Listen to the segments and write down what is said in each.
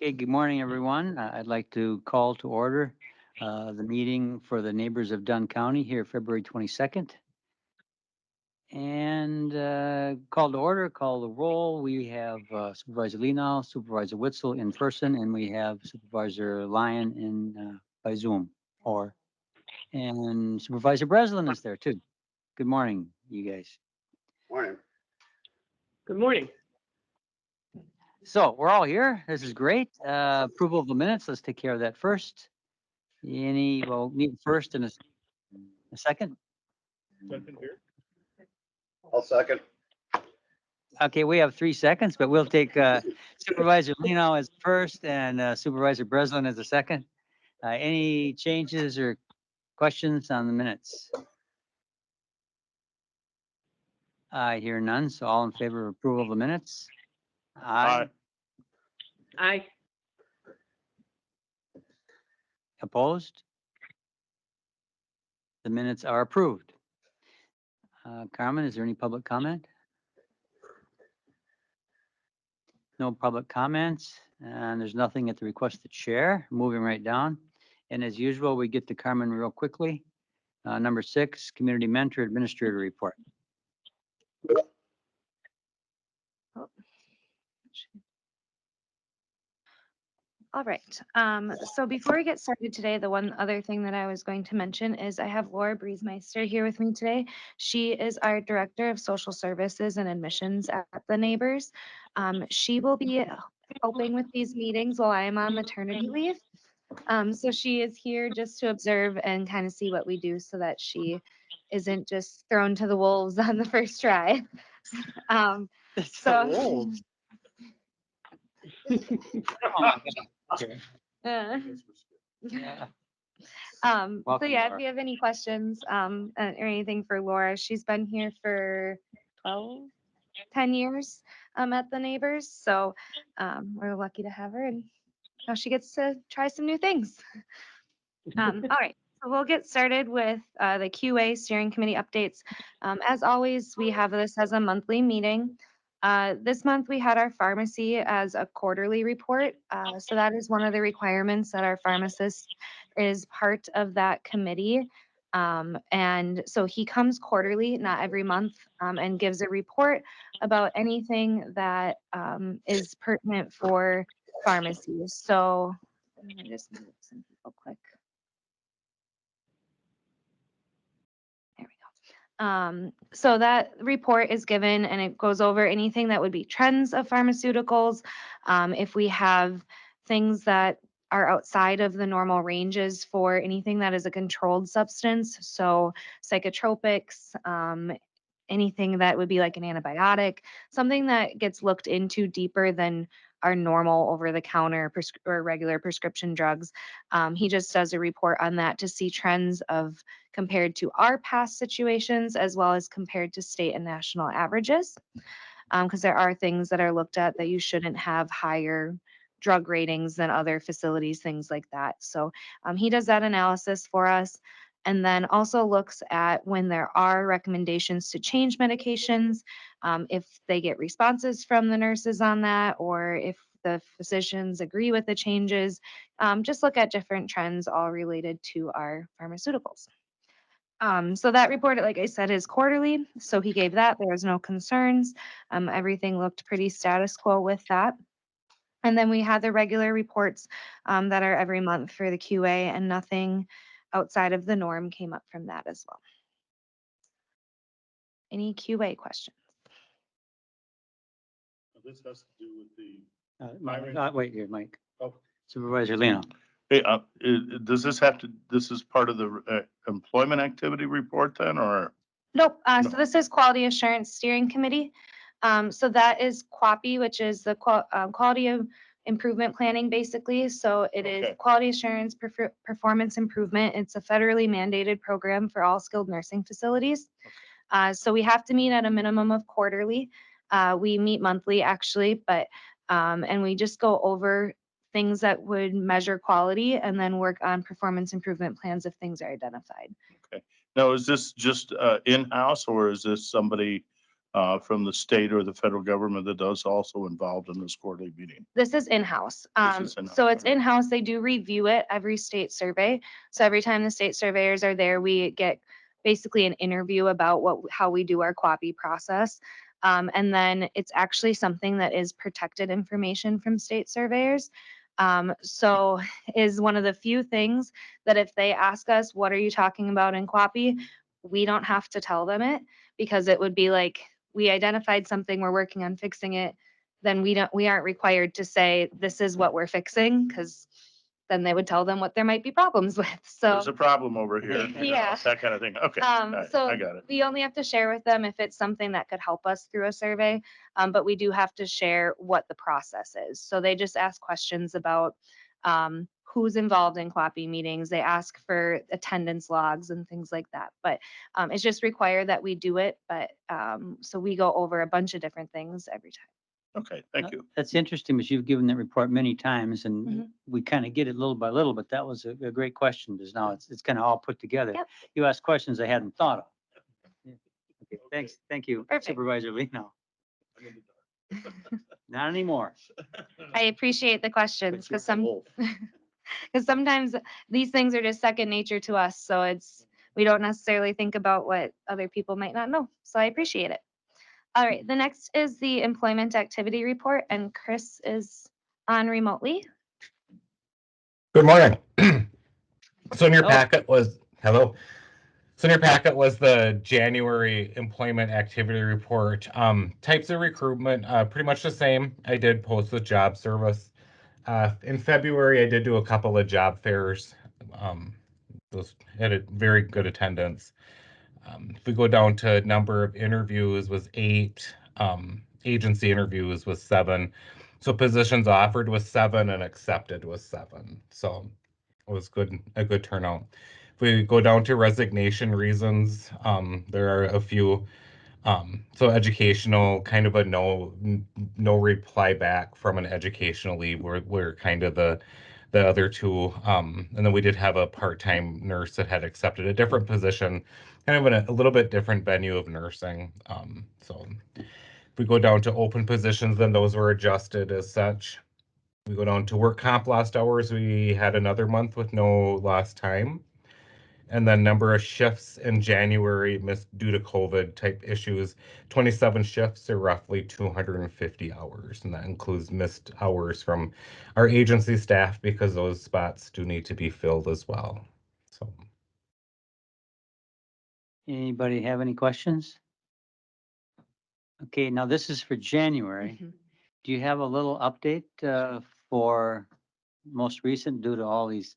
Okay, good morning, everyone. I'd like to call to order the meeting for the neighbors of Dunn County here, February 22nd. And call to order, call the roll. We have Supervisor Leno, Supervisor Witzel in person, and we have Supervisor Lyon in by Zoom. And Supervisor Breslin is there too. Good morning, you guys. Morning. Good morning. So we're all here. This is great. Approval of the minutes. Let's take care of that first. Well, need first and a second. I'll second. Okay, we have 3 seconds, but we'll take Supervisor Leno as first and Supervisor Breslin as a second. Any changes or questions on the minutes? I hear none, so all in favor of approval of the minutes? Aye. Aye. Opposed? The minutes are approved. Carmen, is there any public comment? No public comments, and there's nothing at the request of the chair. Moving right down. And as usual, we get to Carmen real quickly. Number 6, Community Mentor Administrator Report. All right. So before we get started today, the one other thing that I was going to mention is I have Laura Briesmeister here with me today. She is our Director of Social Services and Admissions at the Neighbors. She will be helping with these meetings while I am on maternity leave. So she is here just to observe and kind of see what we do so that she isn't just thrown to the wolves on the first try. So. Yeah. So Welcome, yeah, Laura. if you have any questions or anything for Laura, she's been here for 10 years at the Neighbors. So we're lucky to have her, and now she gets to try some new things. All right, so we'll get started with the QA steering committee updates. As always, we have this as a monthly meeting. This month we had our pharmacy as a quarterly report. So that is one of the requirements that our pharmacist is part of that committee. And so he comes quarterly, not every month, and gives a report about anything that is pertinent for pharmacies. So let me just move some people quick. There we go. So that report is given and it goes over anything that would be trends of pharmaceuticals. If we have things that are outside of the normal ranges for anything that is a controlled substance, so psychotropics, anything that would be like an antibiotic, something that gets looked into deeper than our normal over-the-counter or regular prescription drugs. He just does a report on that to see trends of compared to our past situations as well as compared to state and national averages. Because there are things that are looked at that you shouldn't have higher drug ratings than other facilities, things like that. So he does that analysis for us and then also looks at when there are recommendations to change medications, if they get responses from the nurses on that, or if the physicians agree with the changes. Just look at different trends all related to our pharmaceuticals. So that report, like I said, is quarterly. So he gave that. There was no concerns. Everything looked pretty status quo with that. And then we had the regular reports that are every month for the QA, and nothing outside of the norm came up from that as well. Any QA questions? This has to do with the. Wait here, Mike. Oh. Supervisor Leno. Hey, does this have to, this is part of the employment activity report then, or? Nope. So this is Quality Assurance Steering Committee. So that is QAPI, which is the Quality of Improvement Planning, basically. So it is Okay. Quality Assurance Performance Improvement. It's a federally mandated program for all skilled nursing facilities. So we have to meet at a minimum of quarterly. We meet monthly, actually, but and we just go over things that would measure quality and then work on performance improvement plans if things are identified. Okay. Now, is this just in-house, or is this somebody from the state or the federal government that does also involved in this quarterly meeting? This is in-house. This is in-house, So it's okay. in-house. They do review it every state survey. So every time the state surveyors are there, we get basically an interview about how we do our QAPI process. And then it's actually something that is protected information from state surveyors. So is one of the few things that if they ask us, what are you talking about in QAPI? We don't have to tell them it, because it would be like, we identified something, we're working on fixing it, then we aren't required to say, this is what we're fixing, because then they would tell them what there might be problems with. So, There's a problem over here. you know, Yeah. That kind of thing. Okay, I so got it. we only have to share with them if it's something that could help us through a survey. But we do have to share what the process is. So they just ask questions about who's involved in QAPI meetings. They ask for attendance logs and things like that. But it's just required that we do it. But so we go over a bunch of different things every time. Okay, thank you. That's interesting, because you've given that report many times and Mhm. we kind of get it little by little, but that was a great question, because now it's kind of all put together. Yep. You asked questions I hadn't thought of. Yeah. Okay, thanks. Thank you, Perfect. Supervisor Lino. Not anymore. I appreciate the questions, because because sometimes these things are just second nature to us. So we don't necessarily think about what other people might not know. So I appreciate it. All right, the next is the employment activity report, and Chris is on remotely. Good morning. So in your Oh. packet was, hello. So in your packet was the January employment activity report. Types of recruitment, pretty much the same. I did post with job service. In February, I did do a couple of job fairs. Those had a very good attendance. If we go down to number of interviews was 8, agency interviews was 7. So positions offered was 7 and accepted was 7. So it was a good turnout. If we go down to resignation reasons, there are a few. So educational, kind of a no reply back from an educational leave were kind of the other two. And then we did have a part-time nurse that had accepted a different position, kind of in a little bit different venue of nursing. So if we go down to open positions, then those were adjusted as such. We go down to work comp lost hours. We had another month with no lost time. And then number of shifts in January missed due to COVID type issues, 27 shifts or roughly 250 hours. And that includes missed hours from our agency staff, because those spots do need to be filled as well. So Anybody have any questions? Okay, now this is for January. Mhm. Do you have a little update for most recent due to all these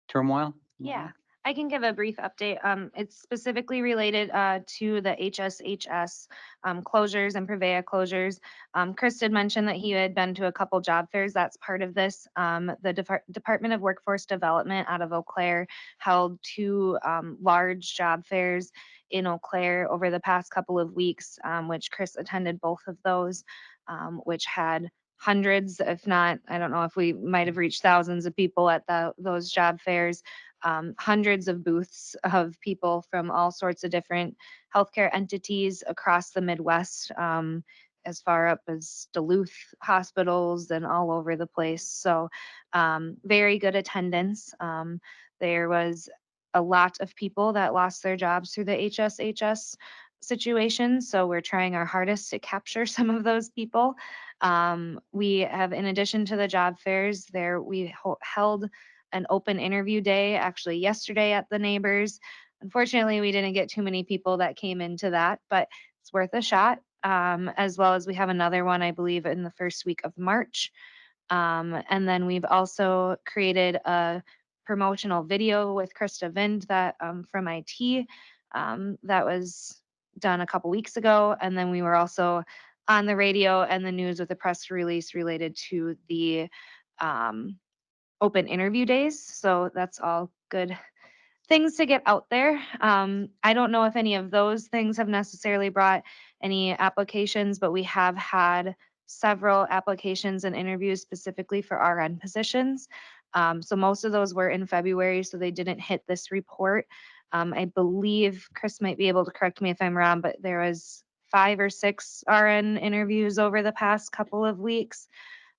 turmoil? Yeah, I can give a brief update. It's specifically related to the HSHS closures and Prevea closures. Chris did mention that he had been to a couple job fairs. That's part of this. The Department of Workforce Development out of Eau Claire held 2 large job fairs in Eau Claire over the past couple of weeks, which Chris attended both of those, which had hundreds, if not, I don't know if we might have reached thousands of people at those job fairs. Hundreds of booths of people from all sorts of different healthcare entities across the Midwest, as far up as Duluth hospitals and all over the place. So very good attendance. There was a lot of people that lost their jobs through the HSHS situation. So we're trying our hardest to capture some of those people. We have, in addition to the job fairs, we held an open interview day actually yesterday at the Neighbors. Unfortunately, we didn't get too many people that came into that, but it's worth a shot. As well as we have another one, I believe, in the first week of March. And then we've also created a promotional video with Krista Vind that from IT that was done a couple weeks ago. And then we were also on the radio and the news with a press release related to the open interview days. So that's all good things to get out there. I don't know if any of those things have necessarily brought any applications, but we have had several applications and interviews specifically for RN positions. So most of those were in February, so they didn't hit this report. I believe Chris might be able to correct me if I'm wrong, but there was 5 or 6 RN interviews over the past couple of weeks.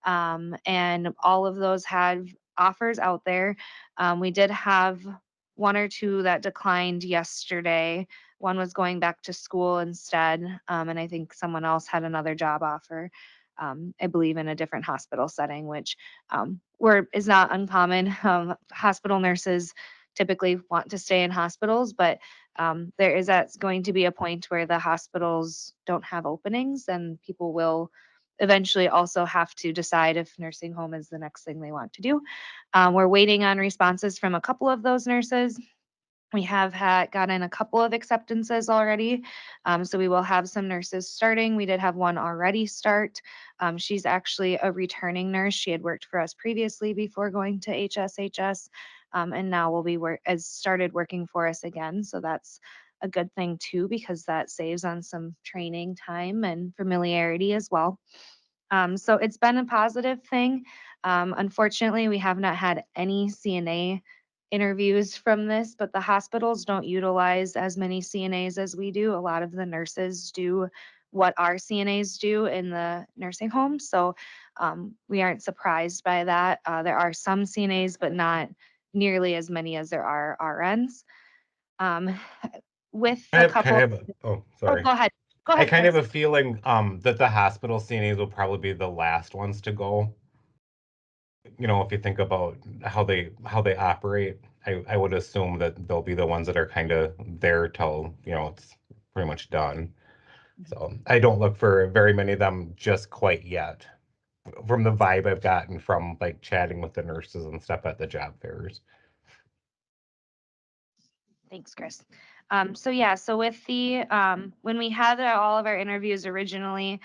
And all of those had offers out there. We did have 1 or 2 that declined yesterday. One was going back to school instead, and I think someone else had another job offer, I believe in a different hospital setting, which is not uncommon. Hospital nurses typically want to stay in hospitals, but there is going to be a point where the hospitals don't have openings, and people will eventually also have to decide if nursing home is the next thing they want to do. We're waiting on responses from a couple of those nurses. We have gotten a couple of acceptances already. So we will have some nurses starting. We did have one already start. She's actually a returning nurse. She had worked for us previously before going to HSHS, and now will be started working for us again. So that's a good thing too, because that saves on some training time and familiarity as well. So it's been a positive thing. Unfortunately, we have not had any CNA interviews from this, but the hospitals don't utilize as many CNAs as we do. A lot of the nurses do what our CNAs do in the nursing home. So we aren't surprised by that. There are some CNAs, but not nearly as many as there are RNs. With I a have couple, kind of, sorry. go ahead. Go I ahead, kind of Chris. have a feeling that the hospital CNAs will probably be the last ones to go. You know, if you think about how they operate, I would assume that they'll be the ones that are kind of there till, you know, it's pretty much done. So I don't look for very many of them just quite yet, from the vibe I've gotten from like chatting with the nurses and stuff at the job fairs. Thanks, Chris. So yeah, so with the when we had all of our interviews originally,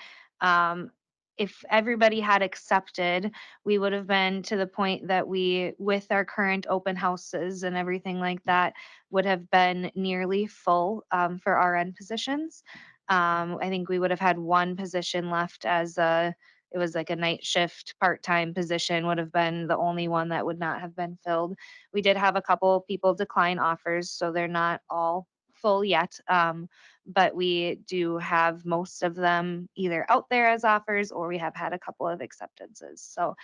if everybody had accepted, we would have been to the point that we, with our current open houses and everything like that, would have been nearly full for RN positions. I think we would have had 1 position left it was like a night shift part-time position, would have been the only one that would not have been filled. We did have a couple people decline offers, so they're not all full yet. But we do have most of them either out there as offers, or we have had a couple of acceptances. So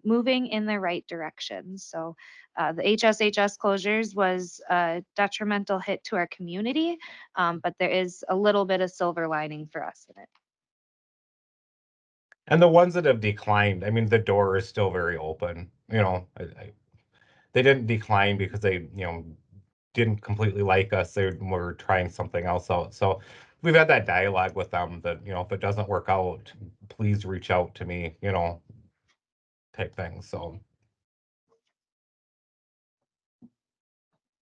moving in the right direction. So the HSHS closures was a detrimental hit to our community, but there is a little bit of silver lining for us in it. And the ones that have declined, I mean, the door is still very open. You know, they didn't decline because they, you know, didn't completely like us. They were trying something else out. So we've had that dialogue with them that, you know, if it doesn't work out, please reach out to me, you know, type thing. So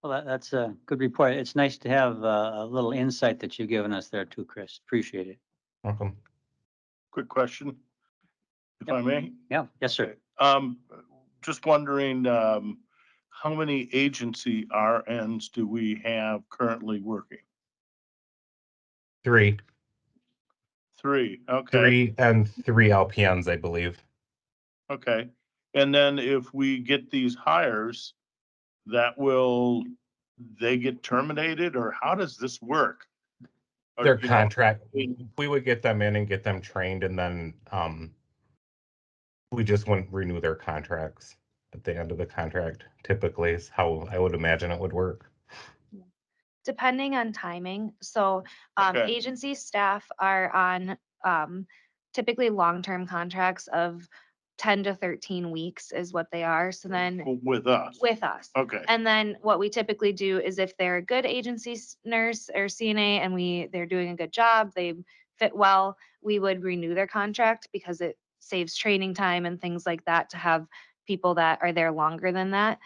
Well, that's a good report. It's nice to have a little insight that you've given us there too, Chris. Appreciate it. welcome. Quick question, if I may. Yeah, yes, sir. Just wondering, how many agency RNs do we have currently working? 3, Three, okay, 3 and 3 LPNs, I believe. okay. And then if we get these hires, they get terminated, or how does this work? Or, Their you know, contract, we would get them in and get them trained, and then we just wouldn't renew their contracts at the end of the contract, typically is how I would imagine it would work. Depending on timing. So Okay. agency staff are on typically long-term contracts of 10 to 13 weeks is what they are. So then With us? with us. Okay, And then what we typically do is if they're a good agency nurse or CNA and they're doing a good job, they fit well, we would renew their contract because it saves training time and things like that to have people that are there longer than that.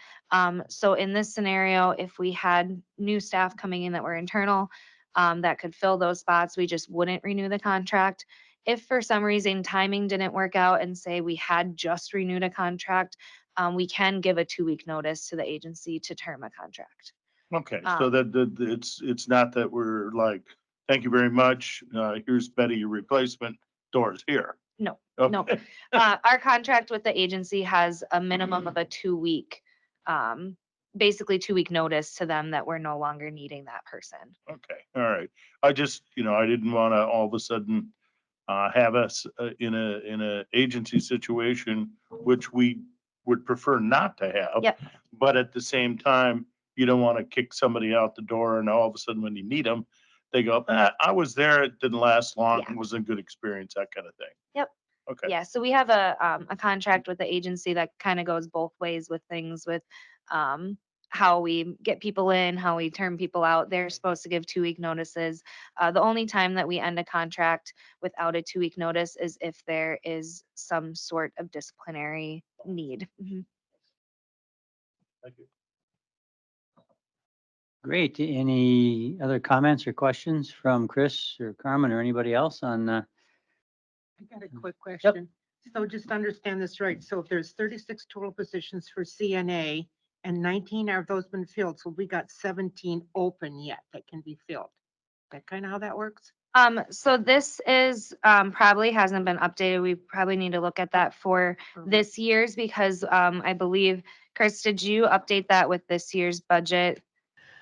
So in this scenario, if we had new staff coming in that were internal, that could fill those spots, we just wouldn't renew the contract. If for some reason timing didn't work out and say we had just renewed a contract, we can give a 2-week notice to the agency to term a contract. okay, so that it's not that we're like, thank you very much, here's Betty, your replacement, doors here. No, Okay. no. Our contract with the agency has a minimum of a 2-week basically 2-week notice to them that we're no longer needing that person. Okay, all right. I just, I didn't want to all of a sudden have us in a agency situation, which we would prefer not to have. Yep. But at the same time, you don't want to kick somebody out the door and all of a sudden when you need them, they go, I was there, it didn't last long, Yeah. it was a good experience, that kind of thing. Yep. Okay. Yeah, so we have a contract with the agency that kind of goes both ways with things with how we get people in, how we turn people out. They're supposed to give 2-week notices. The only time that we end a contract without a 2-week notice is if there is some sort of disciplinary need. Mhm. Thank you. Great. Any other comments or questions from Chris or Carmen or anybody else on, I got a quick question. So just to understand this right, so if there's 36 total positions for CNA and 19 of those been filled, so we got 17 open yet that can be filled. That kind of how that works? So this is probably hasn't been updated. We probably need to look at that for this year's because I believe, Chris, did you update that with this year's budget?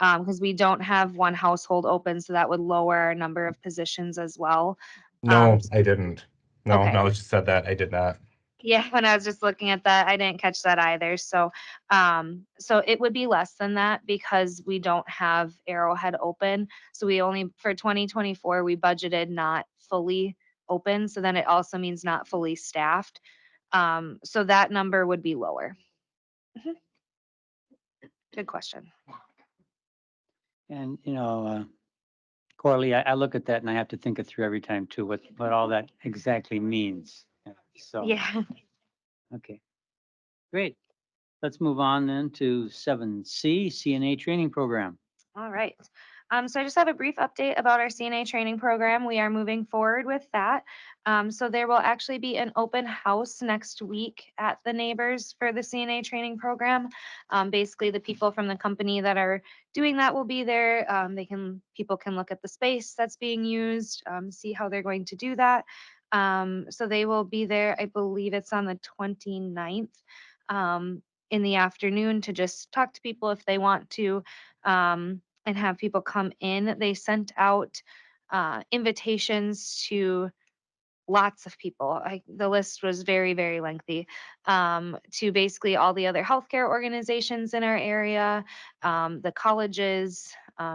Because we don't have one household open, so that would lower our number of positions as well. No, I didn't. No, okay. now that you said that, I did not. Yeah, when I was just looking at that, I didn't catch that either. So, so it would be less than that because we don't have Arrowhead open. So we only, for 2024, we budgeted not fully open. So then it also means not fully staffed. So that number would be lower. Mhm. Good question. and, Corley, I look at that and I have to think it through every time too, what all that exactly means. So, Yeah. okay, great. Let's move on then to 7C, CNA training program. All right. So I just have a brief update about our CNA training program. We are moving forward with that. So there will actually be an open house next week at the Neighbors for the CNA training program. Basically, the people from the company that are doing that will be there. People can look at the space that's being used, see how they're going to do that. So they will be there. I believe it's on the 29th. In the afternoon to just talk to people if they want to. And have people come in. They sent out invitations to lots of people. The list was very, very lengthy, to basically all the other healthcare organizations in our area, the colleges,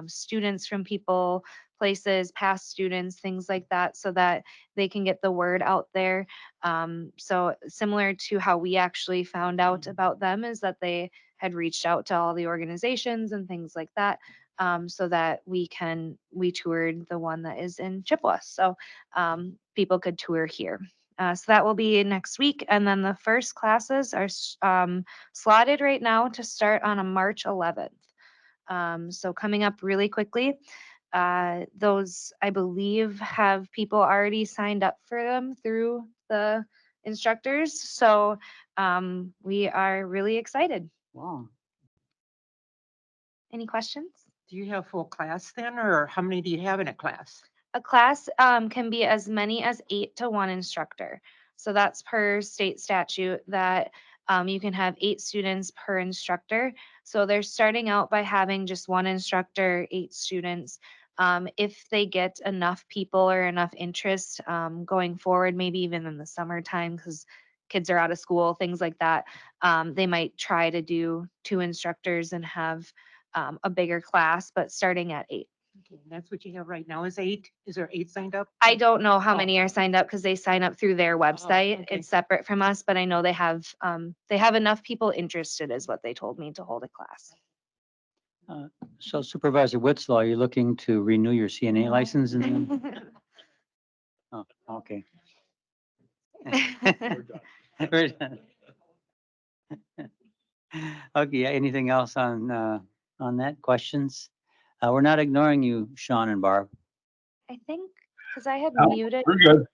students from people, places, past students, things like that, so that they can get the word out there. So similar to how we actually found out about them is that they had reached out to all the organizations and things like that. So that we toured the one that is in Chippewa. So people could tour here. So that will be next week. And then the first classes are slotted right now to start on a March 11th. So coming up really quickly. Those, I believe, have people already signed up for them through the instructors. So we are really excited. Wow. Any questions? Do you have full class then, or how many do you have in a class? A class can be as many as 8 to 1 instructor. So that's per state statute that you can have 8 students per instructor. So they're starting out by having just 1 instructor, 8 students. If they get enough people or enough interest going forward, maybe even in the summertime, because kids are out of school, things like that, they might try to do 2 instructors and have a bigger class, but starting at 8. Okay, that's what you have right now is 8? Is there 8 signed up? I don't know how Oh. many are signed up because they sign up through their website. okay. It's separate from us, but I know they have enough people interested is what they told me to hold a class. So Supervisor Witzlaw, are you looking to renew your CNA license? Oh, okay. We're done. Okay, anything else on that? Questions? We're not ignoring you, Sean and Barb. I think because I had No, muted, We're good.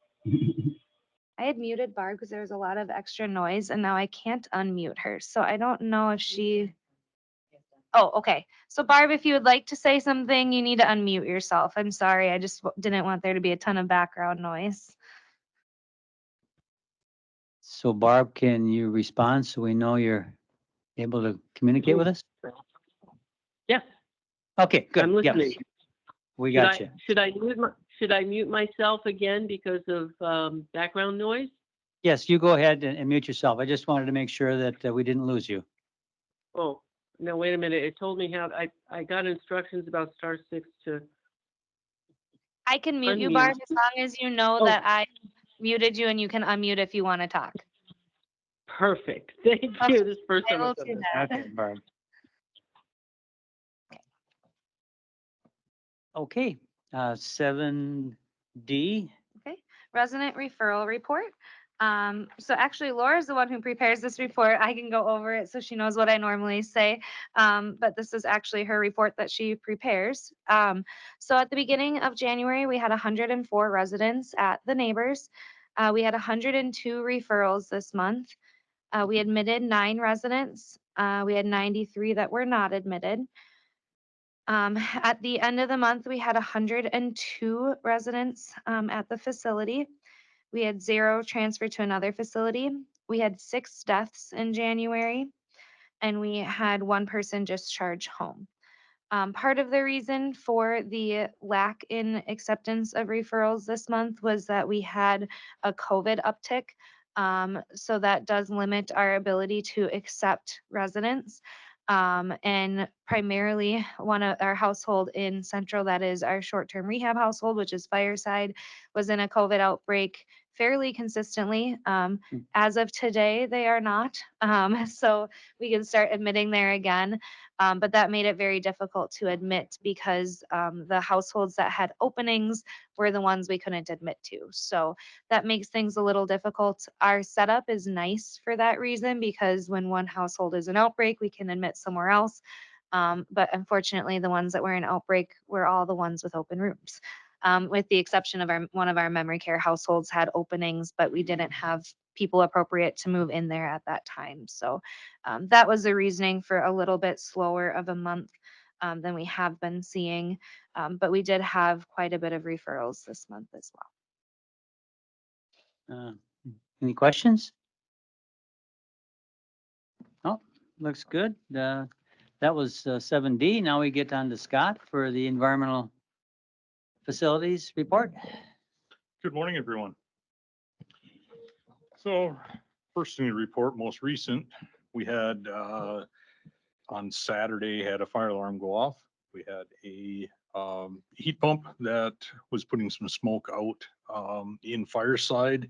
I had muted Barb because there was a lot of extra noise and now I can't unmute her. So I don't know if she. Oh, okay. So Barb, if you would like to say something, you need to unmute yourself. I'm sorry. I just didn't want there to be a ton of background noise. So Barb, can you respond so we know you're able to communicate with us? Yeah, Okay, good. I'm Yep, listening. we Should got I, you. should I mute myself again because of background noise? Yes, you go ahead and mute yourself. I just wanted to make sure that we didn't lose you. Oh, no, wait a minute. It told me how, I got instructions about *6 to, I can mute you, Unmute. Barb, as long as you know Oh. that I muted you and you can unmute if you want to talk. perfect. Thank you. This first I time will I've done do this. that. Okay, Barb. Okay, 7D. Resident referral report. So actually Laura's the one who prepares this report. I can go over it so she knows what I normally say. But this is actually her report that she prepares. So at the beginning of January, we had 104 residents at the neighbors. We had 102 referrals this month. We admitted 9 residents. We had 93 that were not admitted. At the end of the month, we had 102 residents at the facility. We had 0 transferred to another facility. We had 6 deaths in January, and we had 1 person discharged home. Part of the reason for the lack in acceptance of referrals this month was that we had a COVID uptick. So that does limit our ability to accept residents. And primarily one of our household in Central, that is our short-term rehab household, which is Fireside, was in a COVID outbreak fairly consistently. As of today, they are not. So we can start admitting there again. But that made it very difficult to admit because the households that had openings were the ones we couldn't admit to. So that makes things a little difficult. Our setup is nice for that reason because when one household is an outbreak, we can admit somewhere else. But unfortunately, the ones that were in outbreak were all the ones with open rooms. With the exception of one of our memory care households had openings, but we didn't have people appropriate to move in there at that time. So that was the reasoning for a little bit slower of a month than we have been seeing. But we did have quite a bit of referrals this month as well. Any questions? Oh, looks good. That was 7D. Now we get on to Scott for the environmental facilities report. Good morning, everyone. So first thing to report, most recent, we had on Saturday, had a fire alarm go off. We had a heat pump that was putting some smoke out in Fireside.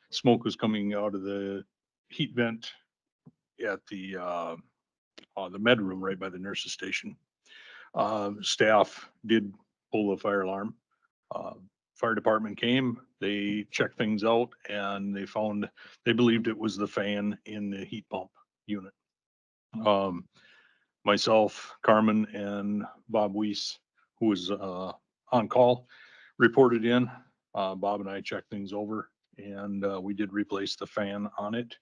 Smoke was coming out of the heat vent at the med room right by the nurse's station. Staff did pull the fire alarm. Fire department came, they checked things out and they believed it was the fan in the heat pump unit. Myself, Carmen, and Bob Weiss, who was on call, reported in. Bob and I checked things over and we did replace the fan on it.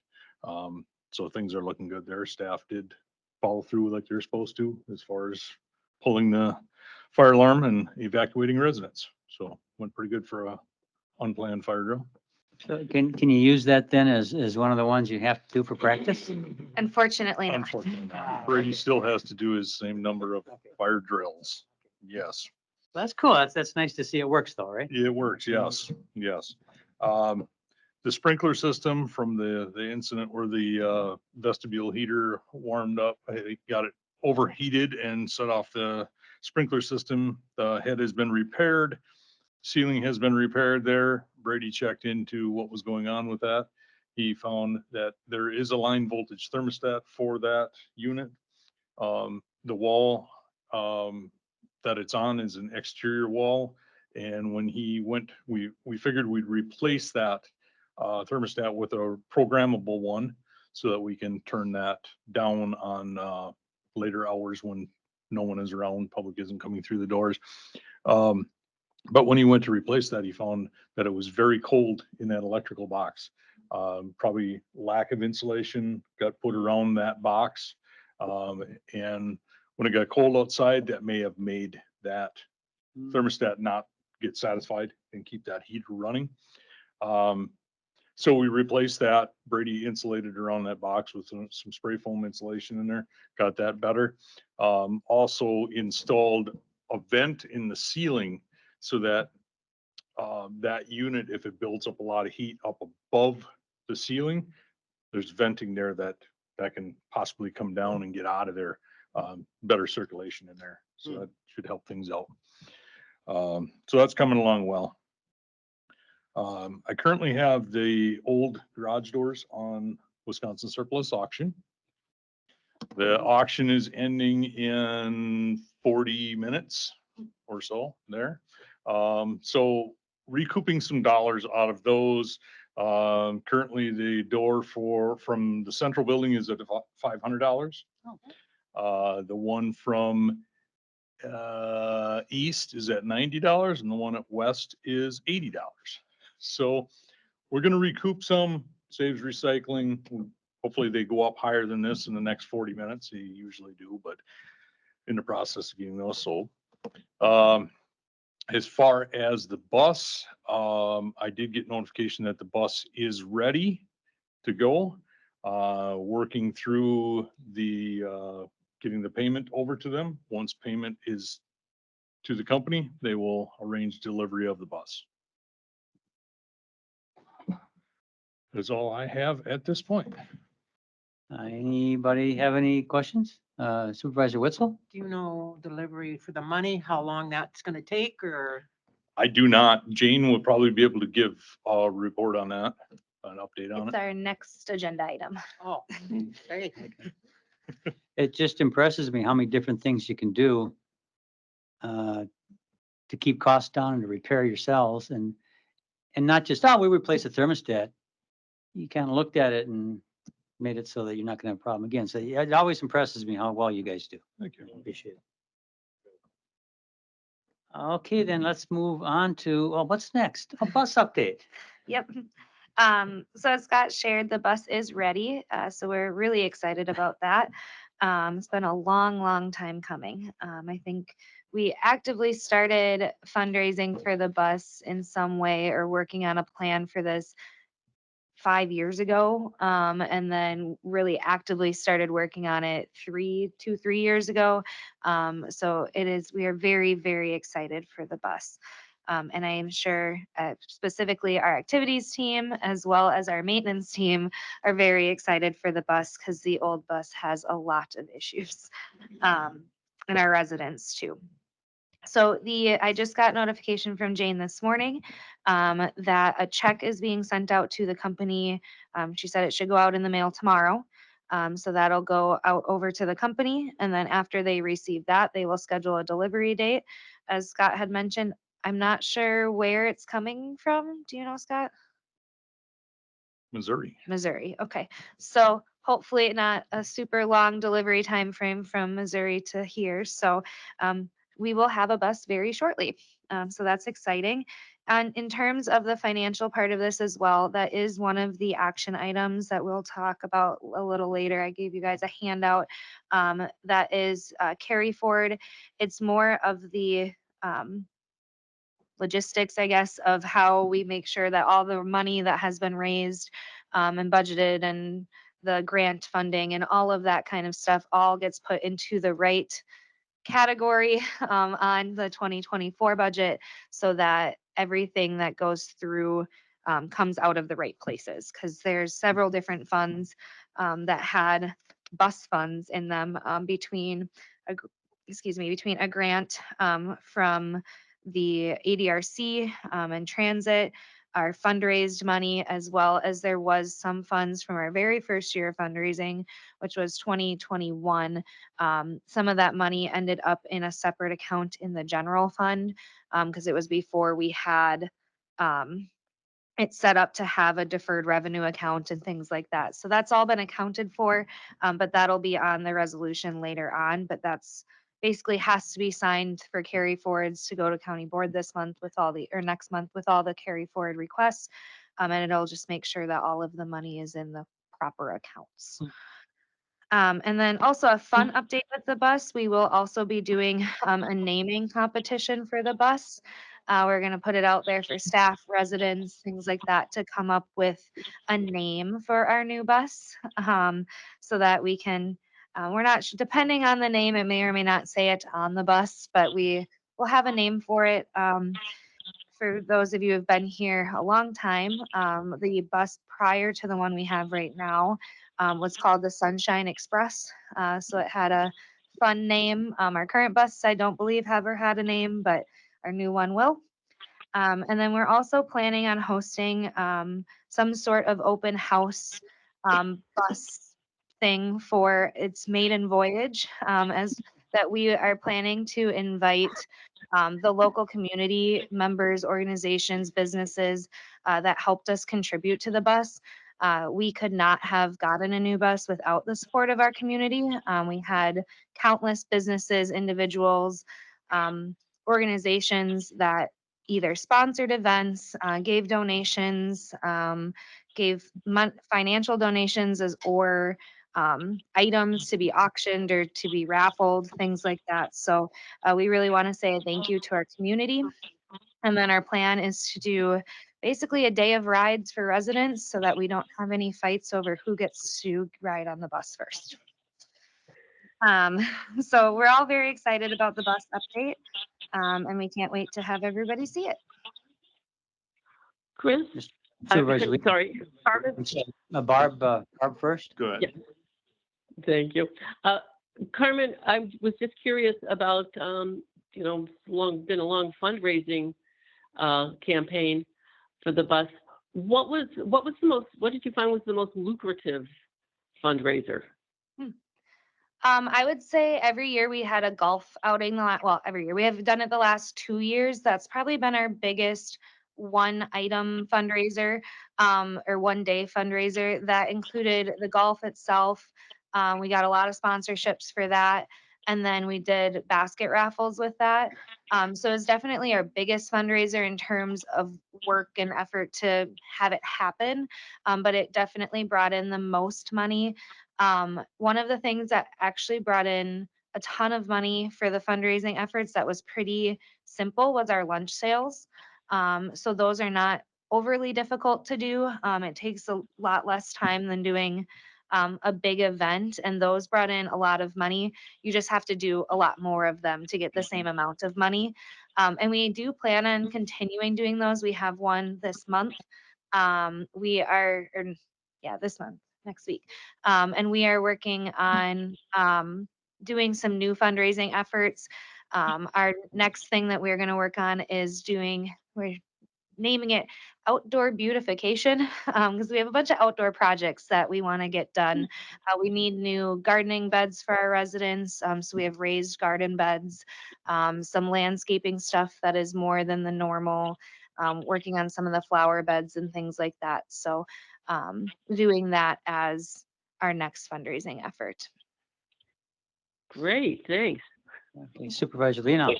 So things are looking good there. Staff did follow through like they're supposed to as far as pulling the fire alarm and evacuating residents. So went pretty good for a unplanned fire drill. So can you use that then as one of the ones you have to do for practice? Unfortunately not. Unfortunately, not. Brady still has to do his same number of fire drills. Yes, That's cool. That's nice to see it works though, right? it works. Yes, yes. The sprinkler system from the incident where the vestibule heater warmed up, it got it overheated and set off the sprinkler system. The head has been repaired. Ceiling has been repaired there. Brady checked into what was going on with that. He found that there is a line voltage thermostat for that unit. The wall that it's on is an exterior wall. And when he went, we figured we'd replace that thermostat with a programmable one so that we can turn that down on later hours when no one is around, public isn't coming through the doors. But when he went to replace that, he found that it was very cold in that electrical box. Probably lack of insulation got put around that box. And when it got cold outside, that may have made that thermostat not get satisfied and keep that heater running. So we replaced that. Brady insulated around that box with some spray foam insulation in there, got that better. Also installed a vent in the ceiling so that that unit, if it builds up a lot of heat up above the ceiling, there's venting there that can possibly come down and get out of there. Better circulation in there. So that should help things out. So that's coming along well. I currently have the old garage doors on Wisconsin surplus auction. The auction is ending in 40 minutes or so there. So recouping some dollars out of those. Currently the door from the central building is at $500. The one from east is at $90 and the one at west is $80. So we're gonna recoup some, saves recycling. Hopefully they go up higher than this in the next 40 minutes. They usually do, but in the process of getting those sold. As far as the bus, I did get notification that the bus is ready to go. Working through the, getting the payment over to them. Once payment is to the company, they will arrange delivery of the bus. That's all I have at this point. Anybody have any questions? Supervisor Witzel? Do you know delivery for the money, how long that's gonna take, or? I do not. Jane will probably be able to give a report on that, an update on It's it. our next agenda item. Oh, okay. It just impresses me how many different things you can do to keep costs down and to repair yourselves and not just, oh, we replace a thermostat. You kind of looked at it and made it so that you're not going to have a problem again. So yeah, it always impresses me how well you guys do. Thank you. Appreciate it. Okay, then let's move on to, well, what's next? A bus update. Yep. So as Scott shared, the bus is ready. So we're really excited about that. It's been a long, long time coming. I think we actively started fundraising for the bus in some way or working on a plan for this 5 years ago. And then really actively started working on it 3 years ago. So we are very, very excited for the bus. And I am sure specifically our activities team as well as our maintenance team are very excited for the bus because the old bus has a lot of issues, and our residents too. So I just got notification from Jane this morning that a check is being sent out to the company. She said it should go out in the mail tomorrow. So that'll go out over to the company. And then after they receive that, they will schedule a delivery date. As Scott had mentioned, I'm not sure where it's coming from. Do you know, Scott? Missouri. Missouri. Okay. So hopefully not a super long delivery time frame from Missouri to here. So we will have a bus very shortly. So that's exciting. And in terms of the financial part of this as well, that is one of the action items that we'll talk about a little later. I gave you guys a handout that is carry forward. It's more of the logistics, I guess, of how we make sure that all the money that has been raised and budgeted and the grant funding and all of that kind of stuff all gets put into the right category on the 2024 budget so that everything that goes through comes out of the right places because there's several different funds that had bus funds in them between a grant from the ADRC and transit, our fundraised money, as well as there was some funds from our very first year of fundraising, which was 2021. Some of that money ended up in a separate account in the general fund because it was before we had it's set up to have a deferred revenue account and things like that. So that's all been accounted for, but that'll be on the resolution later on. But that's basically has to be signed for carry forwards to go to county board this month with or next month with all the carry forward requests. And it'll just make sure that all of the money is in the proper accounts. And then also a fun update with the bus. We will also be doing a naming competition for the bus. We're going to put it out there for staff, residents, things like that to come up with a name for our new bus, so that we can, we're not, depending on the name, it may or may not say it on the bus, but we will have a name for it. For those of you who have been here a long time, the bus prior to the one we have right now was called the Sunshine Express. So it had a fun name. Our current bus, I don't believe, ever had a name, but our new one will. And then we're also planning on hosting some sort of open house bus thing for its maiden voyage, as that we are planning to invite the local community members, organizations, businesses that helped us contribute to the bus. We could not have gotten a new bus without the support of our community. We had countless businesses, individuals, organizations that either sponsored events, gave donations, gave financial donations or items to be auctioned or to be raffled, things like that. So we really want to say thank you to our community. And then our plan is to do basically a day of rides for residents so that we don't have any fights over who gets to ride on the bus first. So we're all very excited about the bus update, and we can't wait to have everybody see it. Chris? Supervisor Lee. Sorry, Carmen? Barb first. Go ahead. Yes. Thank you. Carmen, I was just curious about, been a long fundraising campaign for the bus. What did you find was the most lucrative fundraiser? I would say every year we had a golf outing. Every year we have done it the last 2 years. That's probably been our biggest one item fundraiser, or one day fundraiser that included the golf itself. We got a lot of sponsorships for that. And then we did basket raffles with that. So it's definitely our biggest fundraiser in terms of work and effort to have it happen. But it definitely brought in the most money. One of the things that actually brought in a ton of money for the fundraising efforts that was pretty simple was our lunch sales. So those are not overly difficult to do. It takes a lot less time than doing a big event, and those brought in a lot of money. You just have to do a lot more of them to get the same amount of money. And we do plan on continuing doing those. We have one this month. This month, next week. And we are working on doing some new fundraising efforts. Our next thing that we're going to work on is we're naming it outdoor beautification, because we have a bunch of outdoor projects that we want to get done. We need new gardening beds for our residents. So we have raised garden beds, some landscaping stuff that is more than the normal, working on some of the flower beds and things like that. So doing that as our next fundraising effort. Great, thanks. Okay, Supervisor Lena.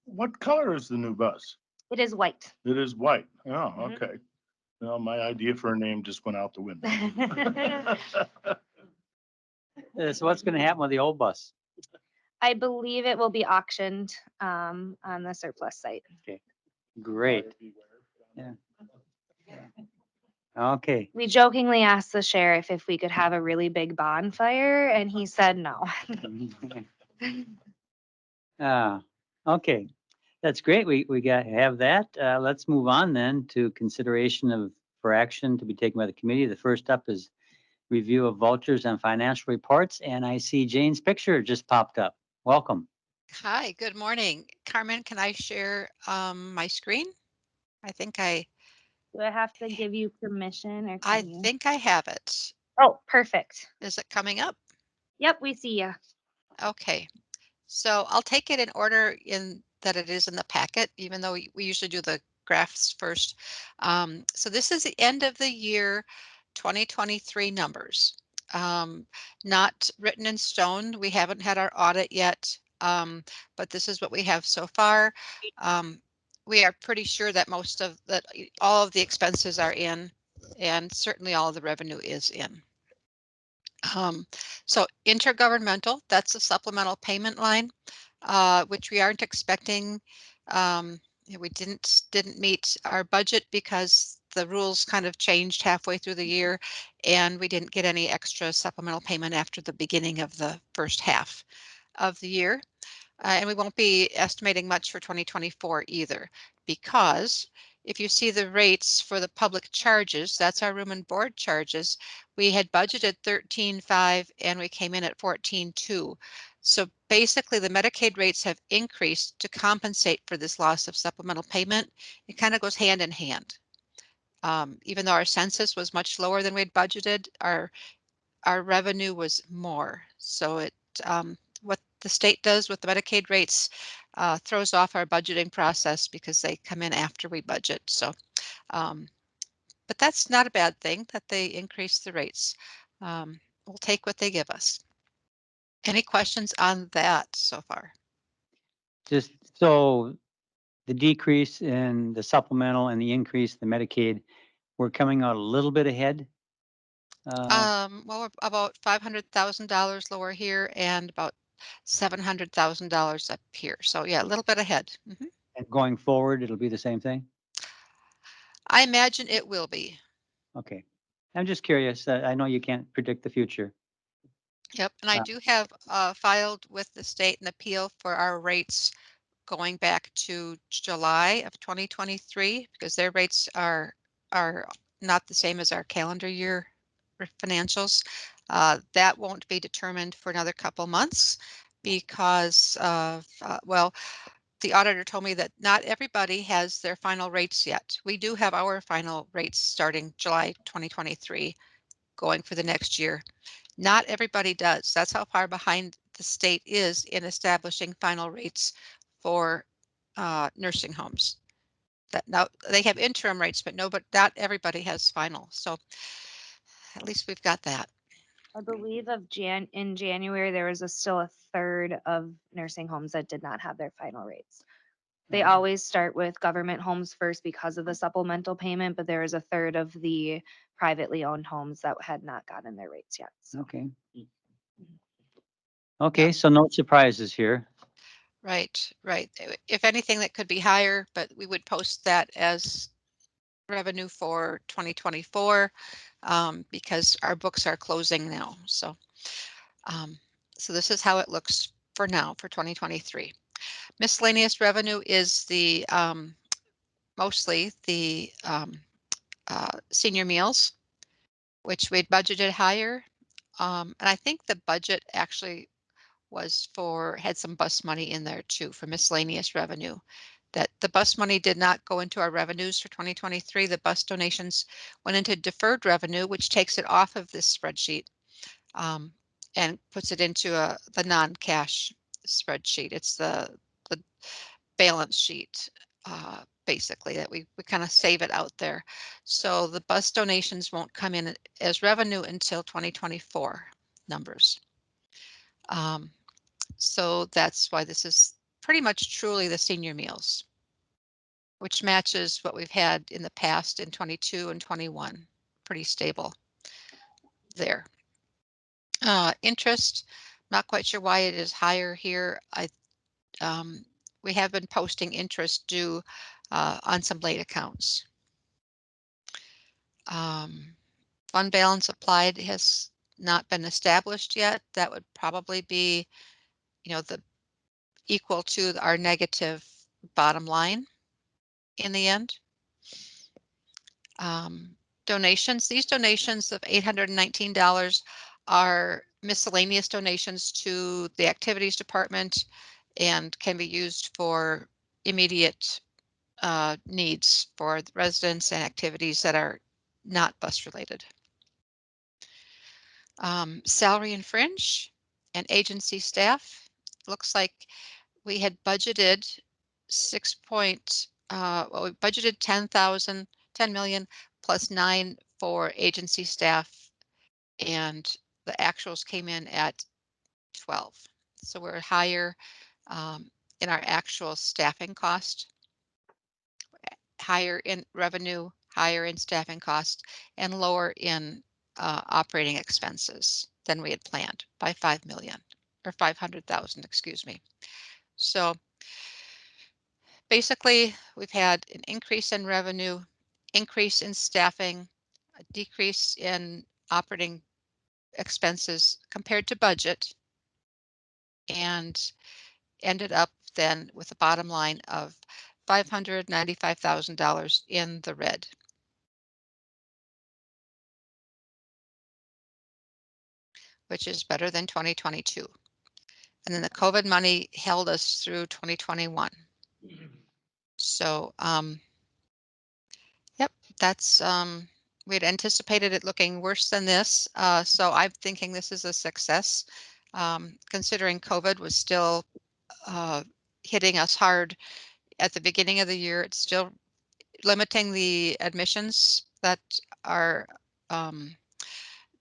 What color is the new bus? It is white. It is white. Oh, Mhm. okay. Well, my idea for a name just went out the window. So what's going to happen with the old bus? I believe it will be auctioned on the surplus site. Great. Yeah. Okay. We jokingly asked the sheriff if we could have a really big bonfire, and he said no. Okay. That's great. We have that. Let's move on then to consideration for action to be taken by the committee. The first up is review of vouchers and financial reports. And I see Jane's picture just popped up. Welcome. Hi, good morning. Carmen, can I share my screen? I think Do I have to give you permission, or I can you? think I have it. Oh, perfect. Is it coming up? Yep, we see you. Okay. So I'll take it in order in that it is in the packet, even though we usually do the graphs first. So this is the end of the year 2023 numbers. Not written in stone. We haven't had our audit yet, but this is what we have so far. We are pretty sure that all of the expenses are in, and certainly all of the revenue is in. So intergovernmental, that's a supplemental payment line, which we aren't expecting We didn't meet our budget because the rules kind of changed halfway through the year, and we didn't get any extra supplemental payment after the beginning of the first half of the year. And we won't be estimating much for 2024 either, because if you see the rates for the public charges, that's our room and board charges, we had budgeted 13.5 and we came in at 14.2. So basically the Medicaid rates have increased to compensate for this loss of supplemental payment. It kind of goes hand in hand. Even though our census was much lower than we had budgeted, our revenue was more. So what the state does with the Medicaid rates throws off our budgeting process because they come in after we budget. So, but that's not a bad thing that they increase the rates. We'll take what they give us. Any questions on that so far? Just so the decrease in the supplemental and the increase in the Medicaid, we're coming out a little bit ahead. Well, we're about $500,000 lower here and about $700,000 up here. So yeah, a little bit ahead. And going forward, it'll be the same thing? I imagine it will be. Okay. I'm just curious. I know you can't predict the future. Yep, and I do have filed with the state an appeal for our rates going back to July of 2023 because their rates are not the same as our calendar year financials. That won't be determined for another couple months because of well, the auditor told me that not everybody has their final rates yet. We do have our final rates starting July 2023 going for the next year. Not everybody does. That's how far behind the state is in establishing final rates for nursing homes. That now they have interim rates, but no, but not everybody has final. So at least we've got that. I believe in January, there was still a third of nursing homes that did not have their final rates. They always start with government homes first because of the supplemental payment, but there is a third of the privately owned homes that had not gotten their rates yet. So Okay. Okay, so no surprises here. Right, right. If anything, that could be higher, but we would post that as revenue for 2024 because our books are closing now. So, so this is how it looks for now for 2023. Miscellaneous revenue is the mostly the senior meals, which we'd budgeted higher. And I think the budget actually had some bus money in there too for miscellaneous revenue. That the bus money did not go into our revenues for 2023. The bus donations went into deferred revenue, which takes it off of this spreadsheet and puts it into the non-cash spreadsheet. It's the balance sheet basically that we kind of save it out there. So the bus donations won't come in as revenue until 2024 numbers. So that's why this is pretty much truly the senior meals, which matches what we've had in the past in 22 and 21. Pretty stable there. Interest, not quite sure why it is higher here. We have been posting interest due on some late accounts. Fund balance applied has not been established yet. That would probably be, the equal to our negative bottom line in the end. Donations, these donations of $819 are miscellaneous donations to the activities department and can be used for immediate needs for the residents and activities that are not bus related. Salary and fringe and agency staff. Looks like we had budgeted we budgeted 10 million plus 9 for agency staff, and the actuals came in at 12. So we're higher in our actual staffing cost, higher in revenue, higher in staffing cost, and lower in operating expenses than we had planned by 5 million or 500,000, excuse me. So basically, we've had an increase in revenue, increase in staffing, a decrease in operating expenses compared to budget, and ended up then with a bottom line of $595,000 in the red. Which is better than 2022. And then the COVID money held us through 2021. So, yep, that's, we had anticipated it looking worse than this. So I'm thinking this is a success, considering COVID was still hitting us hard at the beginning of the year. It's still limiting the admissions that are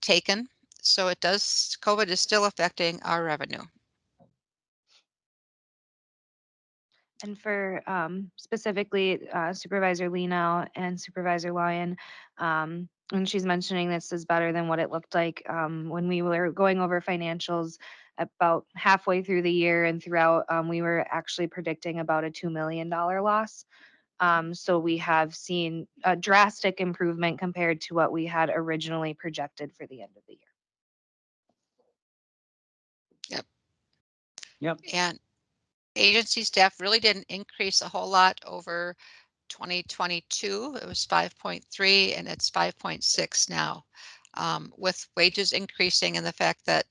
taken. So COVID is still affecting our revenue. And for specifically Supervisor Leno and Supervisor Lyon, when she's mentioning this is better than what it looked like when we were going over financials about halfway through the year and throughout, we were actually predicting about a $2 million loss. So we have seen a drastic improvement compared to what we had originally projected for the end of the year. Yep. And agency staff really didn't increase a whole lot over 2022. It was 5.3 and it's 5.6 now. With wages increasing and the fact that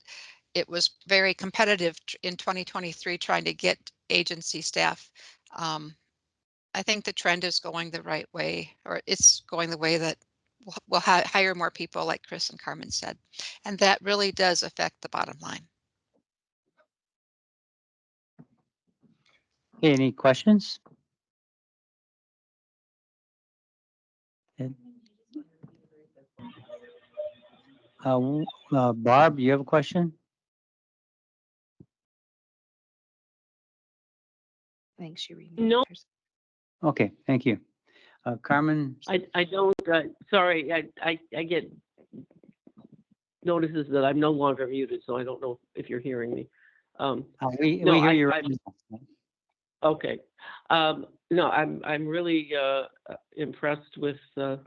it was very competitive in 2023 trying to get agency staff. I think the trend is going the right way, or it's going the way that we'll hire more people, like Chris and Carmen said. And that really does affect the bottom line. Okay, any questions? Barb, you have a question? I think she removed No. herself. Okay, thank you. Carmen, I don't, sorry, I get notices that I'm no longer muted, so I don't know if you're hearing me. we No, hear I- you I- right now. Okay. No, I'm really impressed with the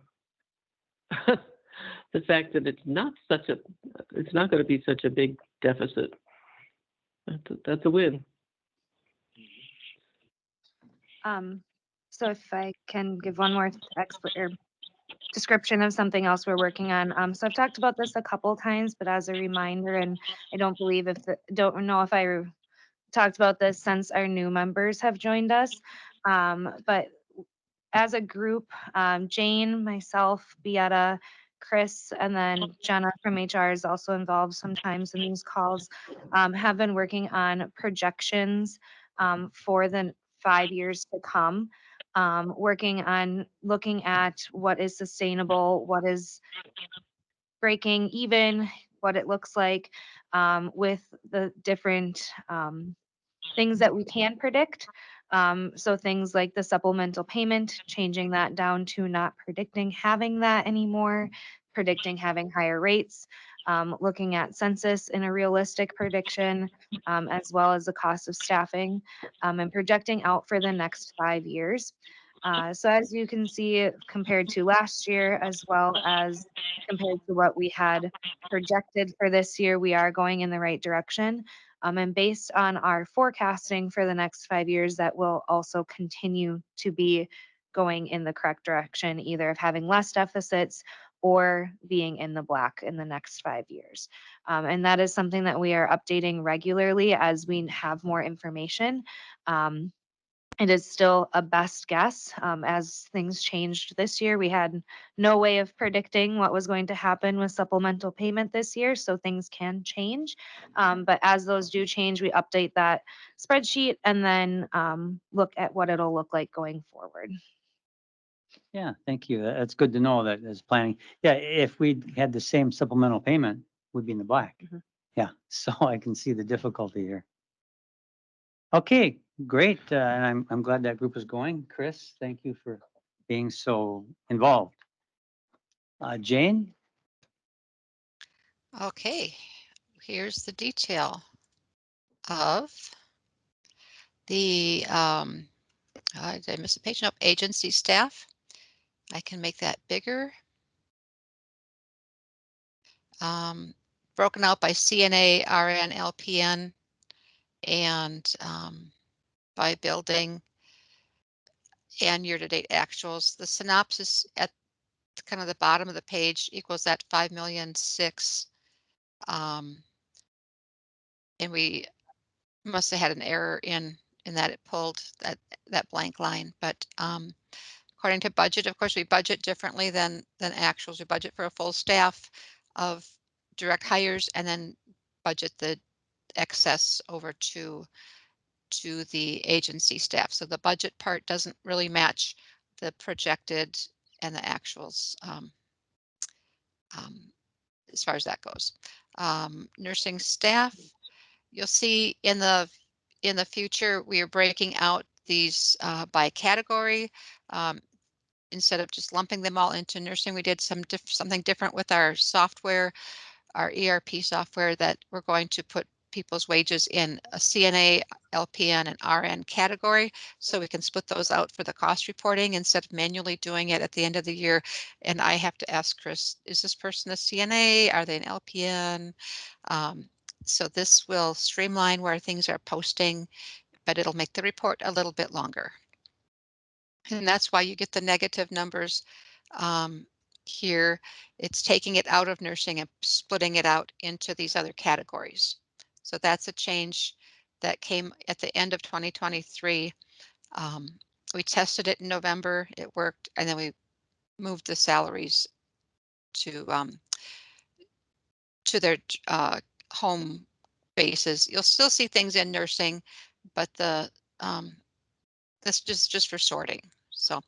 fact that it's not going to be such a big deficit. That's a win. So if I can give one more description of something else we're working on. So I've talked about this a couple times, but as a reminder, and I don't know if I talked about this since our new members have joined us. But as a group, Jane, myself, Beata, Chris, and then Jenna from HR is also involved sometimes in these calls, have been working on projections for the 5 years to come, working on looking at what is sustainable, what is breaking even, what it looks like with the different things that we can predict. So things like the supplemental payment, changing that down to not predicting having that anymore, predicting having higher rates, looking at census in a realistic prediction, as well as the cost of staffing, and projecting out for the next 5 years. So as you can see, compared to last year, as well as compared to what we had projected for this year, we are going in the right direction. And based on our forecasting for the next 5 years, that will also continue to be going in the correct direction, either of having less deficits or being in the black in the next 5 years. And that is something that we are updating regularly as we have more information. It is still a best guess. As things changed this year, we had no way of predicting what was going to happen with supplemental payment this year, so things can change. But as those do change, we update that spreadsheet and then look at what it'll look like going forward. Yeah, thank you. That's good to know that as planning. Yeah, if we had the same supplemental payment, we'd be in the black. Mhm. Yeah, so I can see the difficulty here. Okay, great. And I'm glad that group is going. Chris, thank you for being so involved. Jane? Okay, here's the detail of the Did I miss a page? Nope, agency staff. I can make that bigger. Broken out by CNA, RN, LPN, and by building and year-to-date actuals. The synopsis at kind of the bottom of the page equals that 5,000,006. And we must have had an error in that it pulled that blank line. But according to budget, of course, we budget differently than actuals. We budget for a full staff of direct hires and then budget the excess over to the agency staff. So the budget part doesn't really match the projected and the actuals as far as that goes. Nursing staff, you'll see in the future, we are breaking out these by category. Instead of just lumping them all into nursing, we did something different with our software, our ERP software, that we're going to put people's wages in a CNA, LPN, and RN category, so we can split those out for the cost reporting instead of manually doing it at the end of the year. And I have to ask Chris, is this person a CNA? Are they an LPN? So this will streamline where things are posting, but it'll make the report a little bit longer. And that's why you get the negative numbers here. It's taking it out of nursing and splitting it out into these other categories. So that's a change that came at the end of 2023. We tested it in November, it worked, and then we moved the salaries to their home bases. You'll still see things in nursing, but that's just for sorting. So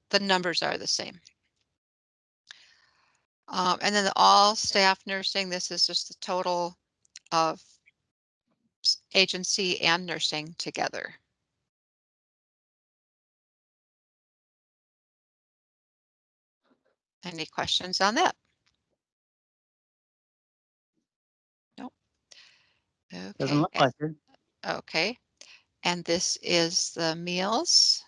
the numbers are the same. And then the all staff nursing, this is just the total of agency and nursing together. Any questions on that? Nope. Doesn't Okay. look like it. Okay. And this is the meals.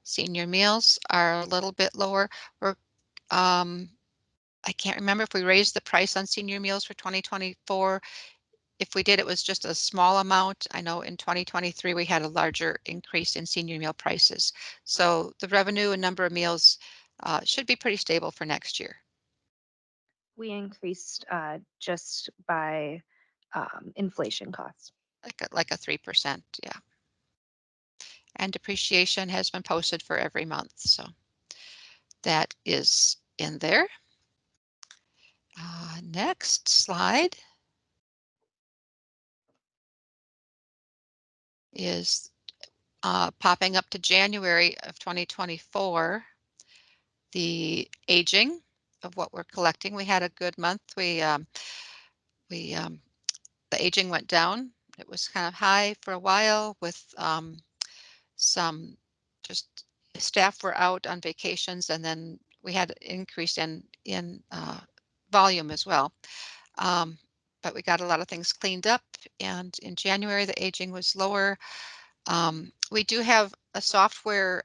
Senior meals are a little bit lower. We're, I can't remember if we raised the price on senior meals for 2024. If we did, it was just a small amount. I know in 2023, we had a larger increase in senior meal prices. So the revenue and number of meals should be pretty stable for next year. We increased just by inflation costs. Like a 3%, yeah. And depreciation has been posted for every month, so that is in there. Next slide is popping up to January of 2024. The aging of what we're collecting. We had a good month. The aging went down. It was kind of high for a while with some just staff were out on vacations, and then we had an increase in volume as well. But we got a lot of things cleaned up, and in January the aging was lower. We do have a software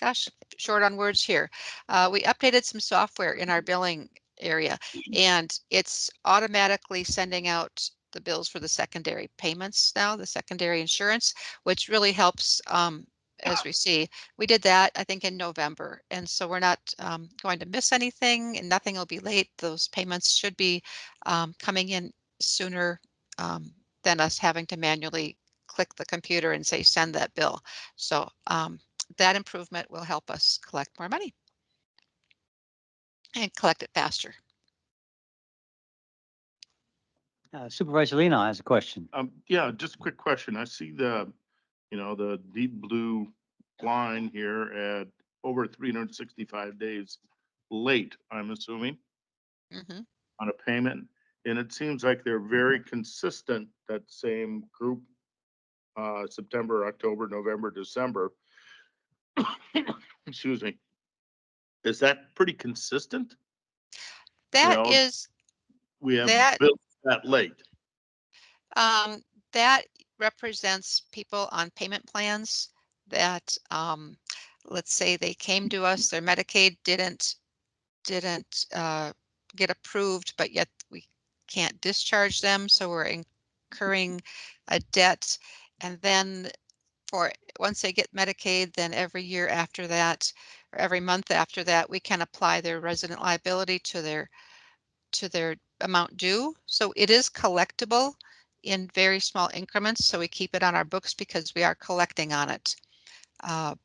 gosh, short on words here. We updated some software in our billing area, and it's automatically sending out the bills for the secondary payments now, the secondary insurance, which really helps. As we see, we did that, I think, in November. And so we're not going to miss anything, and nothing will be late. Those payments should be coming in sooner than us having to manually click the computer and say, send that bill. So that improvement will help us collect more money and collect it faster. Supervisor Lino has a question. Yeah, just a quick question. I see the deep blue line here at over 365 days late, I'm assuming, Mhm. on a payment. And it seems like they're very consistent, that same group, September, October, November, December. Excuse me. Is that pretty consistent? That know, is we have That- bills that late? That represents people on payment plans that, let's say they came to us, their Medicaid didn't get approved, but yet we can't discharge them, so we're incurring a debt. And then once they get Medicaid, then every year after that, or every month after that, we can apply their resident liability to their amount due. So it is collectible in very small increments. So we keep it on our books because we are collecting on it. And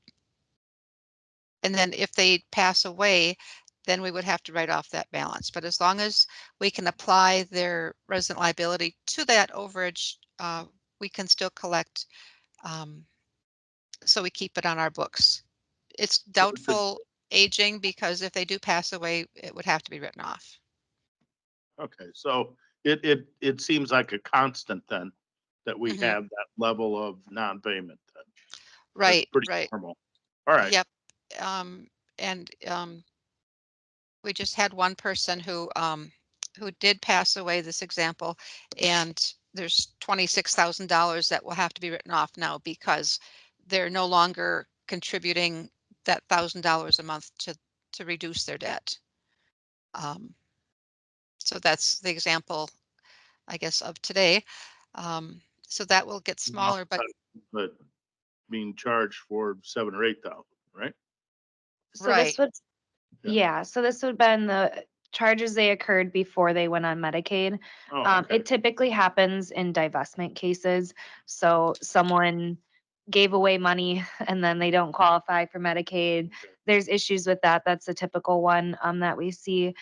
then if they pass away, then we would have to write off that balance. But as long as we can apply their resident liability to that overage, we can still collect. So we keep it on our books. It's doubtful aging because if they do pass away, it would have to be written off. Okay, so it seems like a constant then, that we Mhm. have that level of non-payment. Then. That's Right, pretty right. normal. All right. Yep. And we just had one person who did pass away, this example, and there's $26,000 that will have to be written off now because they're no longer contributing that $1,000 a month to reduce their debt. So that's the example, I guess, of today. So that will get smaller, but But being charged for 7 or 8,000, right? So right. this would, Yeah. yeah, so this would have been the charges they occurred before they went on Medicaid. Oh, okay. It typically happens in divestment cases. So someone gave away money and then they don't qualify for Medicaid. There's issues with that. That's a typical one that we see.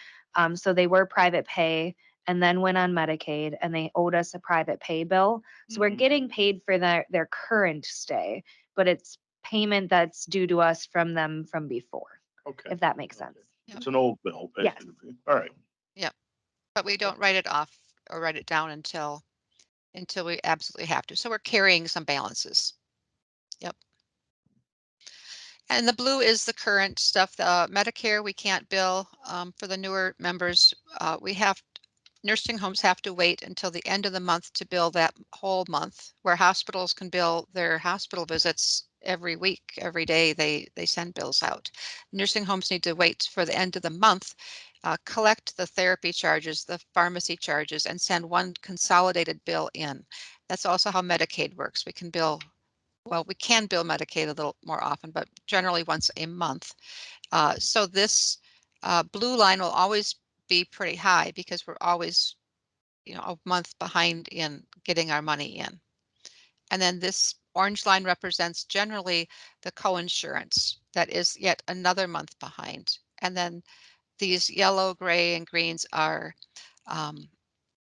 So they were private pay and then went on Medicaid and they owed us a private pay bill. So we're Mhm. getting paid for their current stay, but it's payment that's due to us from them from before, Okay. if that makes Okay. sense. It's an old bill, Yes. basically. All right. But we don't write it off or write it down until we absolutely have to. So we're carrying some balances. Yep. And the blue is the current stuff. The Medicare, we can't bill for the newer members. Nursing homes have to wait until the end of the month to bill that whole month, where hospitals can bill their hospital visits every week, every day they send bills out. Nursing homes need to wait for the end of the month, collect the therapy charges, the pharmacy charges, and send one consolidated bill in. That's also how Medicaid works. We can bill Medicaid a little more often, but generally once a month. So this blue line will always be pretty high because we're always, a month behind in getting our money in. And then this orange line represents generally the coinsurance. That is yet another month behind. And then these yellow, gray, and greens are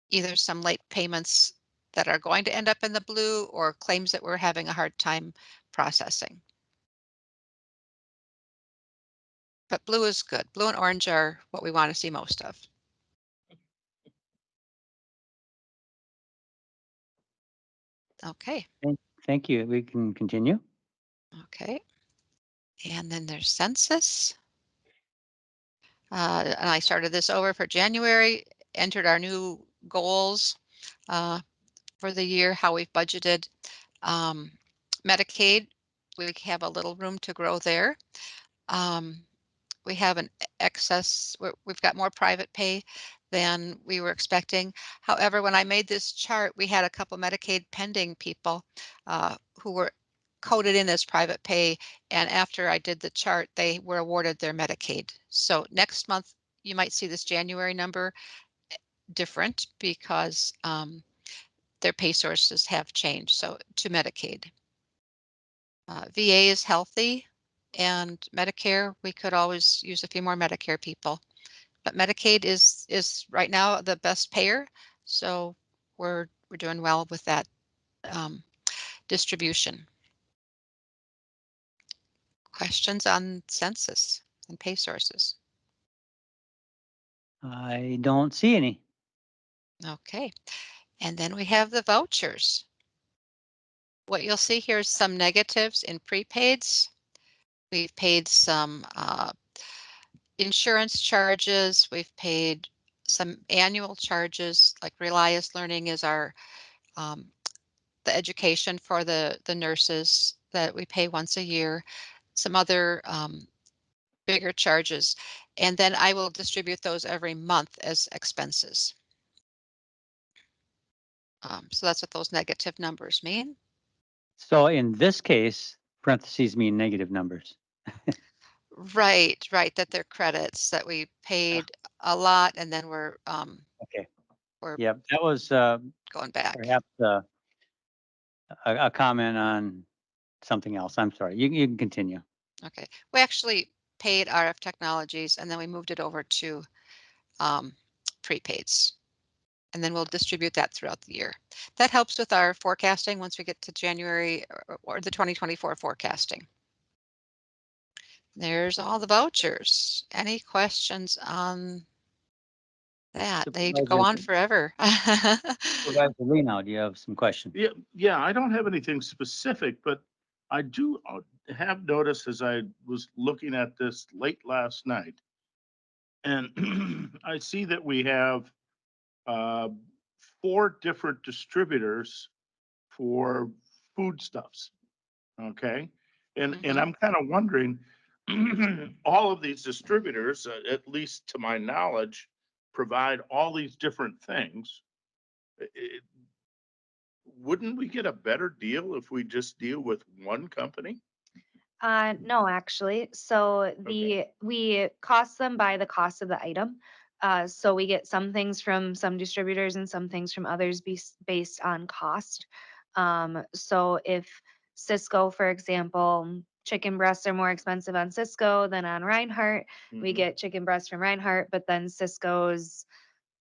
either some late payments that are going to end up in the blue or claims that we're having a hard time processing. But blue is good. Blue and orange are what we want to see most of. Okay. Thank you. We can continue. Okay. And then there's census. And I started this over for January, entered our new goals for the year, how we've budgeted. Medicaid, we have a little room to grow there. We have an excess, we've got more private pay than we were expecting. However, when I made this chart, we had a couple Medicaid pending people who were coded in as private pay. And after I did the chart, they were awarded their Medicaid. So next month, you might see this January number different because their pay sources have changed. So to Medicaid. VA is healthy, and Medicare, we could always use a few more Medicare people. But Medicaid is right now the best payer, so we're doing well with that distribution. Questions on census and pay sources? I don't see any. Okay, and then we have the vouchers. What you'll see here is some negatives in prepaids. We've paid some insurance charges. We've paid some annual charges, like Relias Learning is our, the education for the nurses that we pay once a year, some other, bigger charges. And then I will distribute those every month as expenses. So that's what those negative numbers mean. So in this case, parentheses mean negative numbers. Right, right, that they're credits that we paid a lot and then Okay. we're Yep, that was going back. perhaps a comment on something else. I'm sorry. You can continue. Okay, we actually paid RF Technologies and then we moved it over to prepaids. And then we'll distribute that throughout the year. That helps with our forecasting once we get to January or the 2024 forecasting. There's all the vouchers. Any questions on that? They go on forever. Supervisor Lee, now, do you have some questions? Yeah, I don't have anything specific, but I do have noticed as I was looking at this late last night. And I see that we have uh, 4 different distributors for foodstuffs. Okay. And I'm kind of wondering, all of these distributors, at least to my knowledge, provide all these different things. It- wouldn't we get a better deal if we just deal with one company? No, actually. So Okay. we cost them by the cost of the item. So we get some things from some distributors and some things from others based on cost. So if Cisco, for example, chicken breasts are more expensive on Cisco than on Reinhardt, we Mhm. get chicken breasts from Reinhardt, but then Cisco's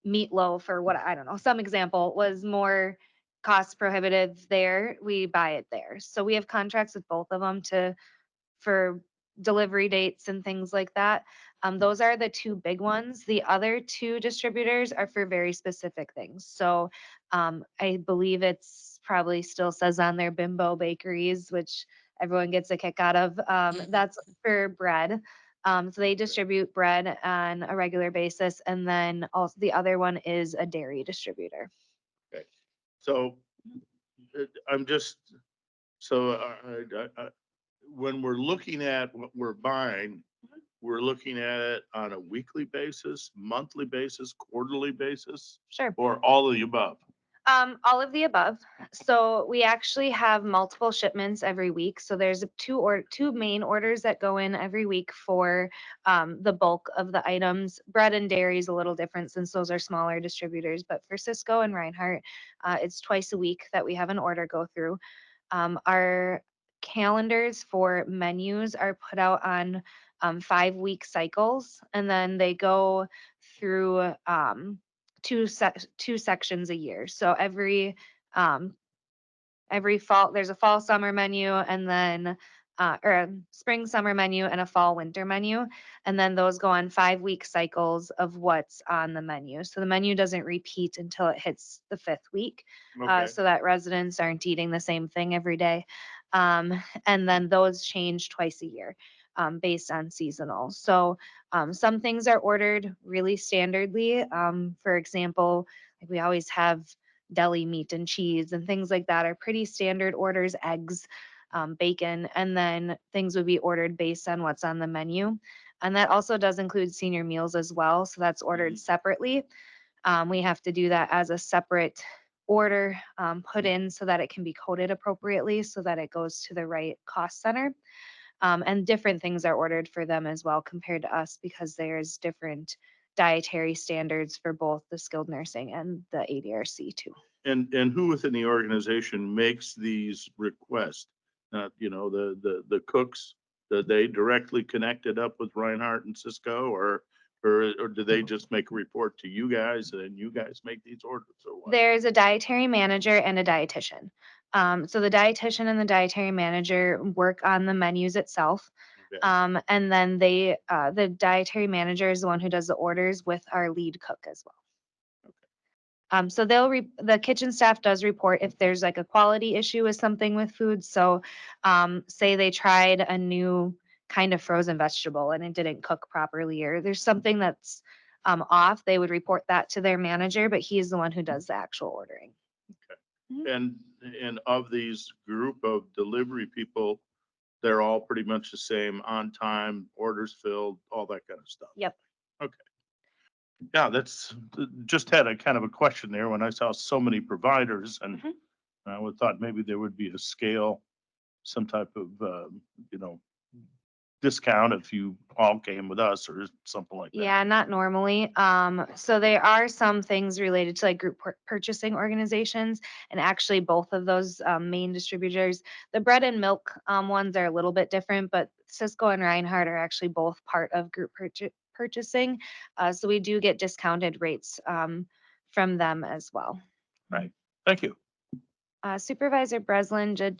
meatloaf or what, I don't know, some example was more cost prohibitive there, we buy it there. So we have contracts with both of them for delivery dates and things like that. Those are the two big ones. The other two distributors are for very specific things. So I believe it's probably still says on their Bimbo Bakeries, which everyone gets a kick out of. That's for bread. So they distribute bread on a regular basis. And then also the other one is a dairy distributor. Okay. So I'm just, so when we're looking at what we're buying, we're looking at it on a weekly basis, monthly basis, quarterly basis, Sure. or all of the above? All of the above. So we actually have multiple shipments every week. So there's two main orders that go in every week for the bulk of the items. Bread and dairy is a little different since those are smaller distributors, but for Cisco and Reinhardt, it's twice a week that we have an order go through. Our calendars for menus are put out on 5-week cycles, and then they go through two sections a year. So every fall there's a fall summer menu and then or a spring summer menu and a fall winter menu, and then those go on 5-week cycles of what's on the menu. So the menu doesn't repeat until it hits the 5th week, Okay. so that residents aren't eating the same thing every day. And then those change twice a year, based on seasonal. So some things are ordered really standardly. For example, like we always have deli meat and cheese and things like that are pretty standard orders, eggs, bacon, and then things would be ordered based on what's on the menu. And that also does include senior meals as well. So that's ordered separately. We have to do that as a separate order, put in so that it can be coded appropriately so that it goes to the right cost center. And different things are ordered for them as well compared to us because there's different dietary standards for both the skilled nursing and the ADRC too. And who within the organization makes these requests? The cooks, that they directly connected up with Reinhardt and Cisco, or do they just make a report to you guys and then you guys make these orders or what? There's a dietary manager and a dietitian. So the dietitian and the dietary manager work on the menus itself. Okay. And then the dietary manager is the one who does the orders with our lead cook as well. So the kitchen staff does report if there's like a quality issue with something with food. So say they tried a new kind of frozen vegetable and it didn't cook properly, or there's something that's off, they would report that to their manager, but he is the one who does the actual ordering. And, of these group of delivery people, they're all pretty much the same, on time, orders filled, all that kind of stuff. Yep. Yeah, that's, just had a kind of a question there when I saw so many providers, and Mhm. I would thought maybe there would be a scale, some type of, discount if you all came with us or something like that. Yeah, not normally. So there are some things related to like group purchasing organizations, and actually both of those main distributors, the bread and milk ones are a little bit different, but Cisco and Reinhardt are actually both part of group purchasing. So we do get discounted rates from them as well. Right. Thank you. Supervisor Breslin did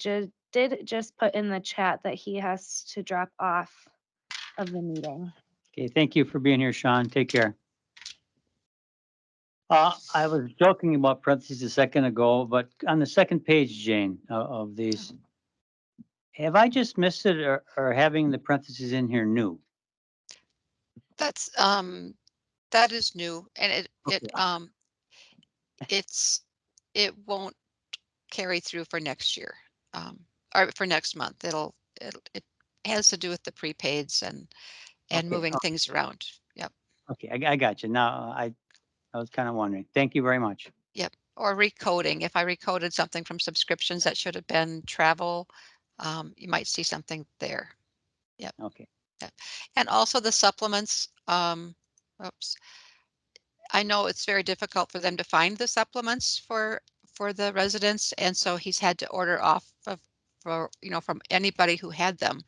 just put in the chat that he has to drop off of the meeting. Okay, thank you for being here, Sean. Take care. I was joking about parentheses a second ago, but on the second page, Jane, of these, have I just missed it, or having the parentheses in here new? That's, that is new, and Okay. it won't carry through for next year, or for next month. It has to do with the prepaids and Okay. moving things around. Yep, Okay, I got you. Now, I was kind of wondering. Thank you very much. yep. Or recoding. If I recoded something from subscriptions that should have been travel, you might see something there. Okay. Yep. And also the supplements, oops. I know it's very difficult for them to find the supplements for the residents, and so he's had to order off of from anybody who had them,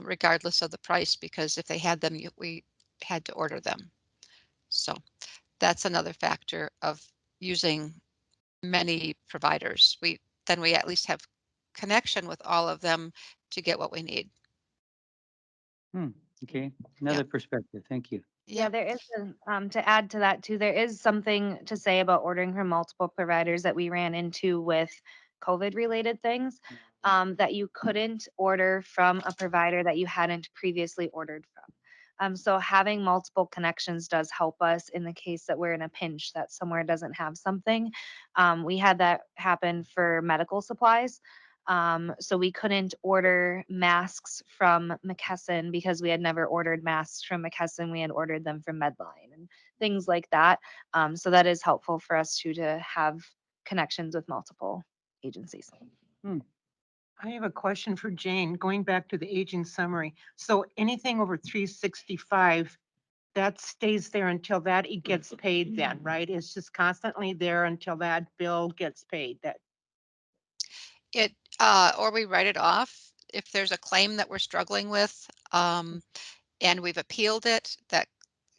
regardless of the price, because if they had them, we had to order them. So that's another factor of using many providers. We at least have connection with all of them to get what we need. Okay, another perspective. Thank you. Yeah, Yep. there is, to add to that too, there is something to say about ordering from multiple providers that we ran into with COVID related things, that you couldn't order from a provider that you hadn't previously ordered from. So having multiple connections does help us in the case that we're in a pinch that somewhere doesn't have something. We had that happen for medical supplies. So we couldn't order masks from McKesson because we had never ordered masks from McKesson. We had ordered them from Medline and things like that. So that is helpful for us to have connections with multiple agencies. I have a question for Jane, going back to the aging summary. So anything over 365, that stays there until that it gets paid then, right? It's just constantly there until that bill gets paid. That, It, or we write it off if there's a claim that we're struggling with, and we've appealed it, that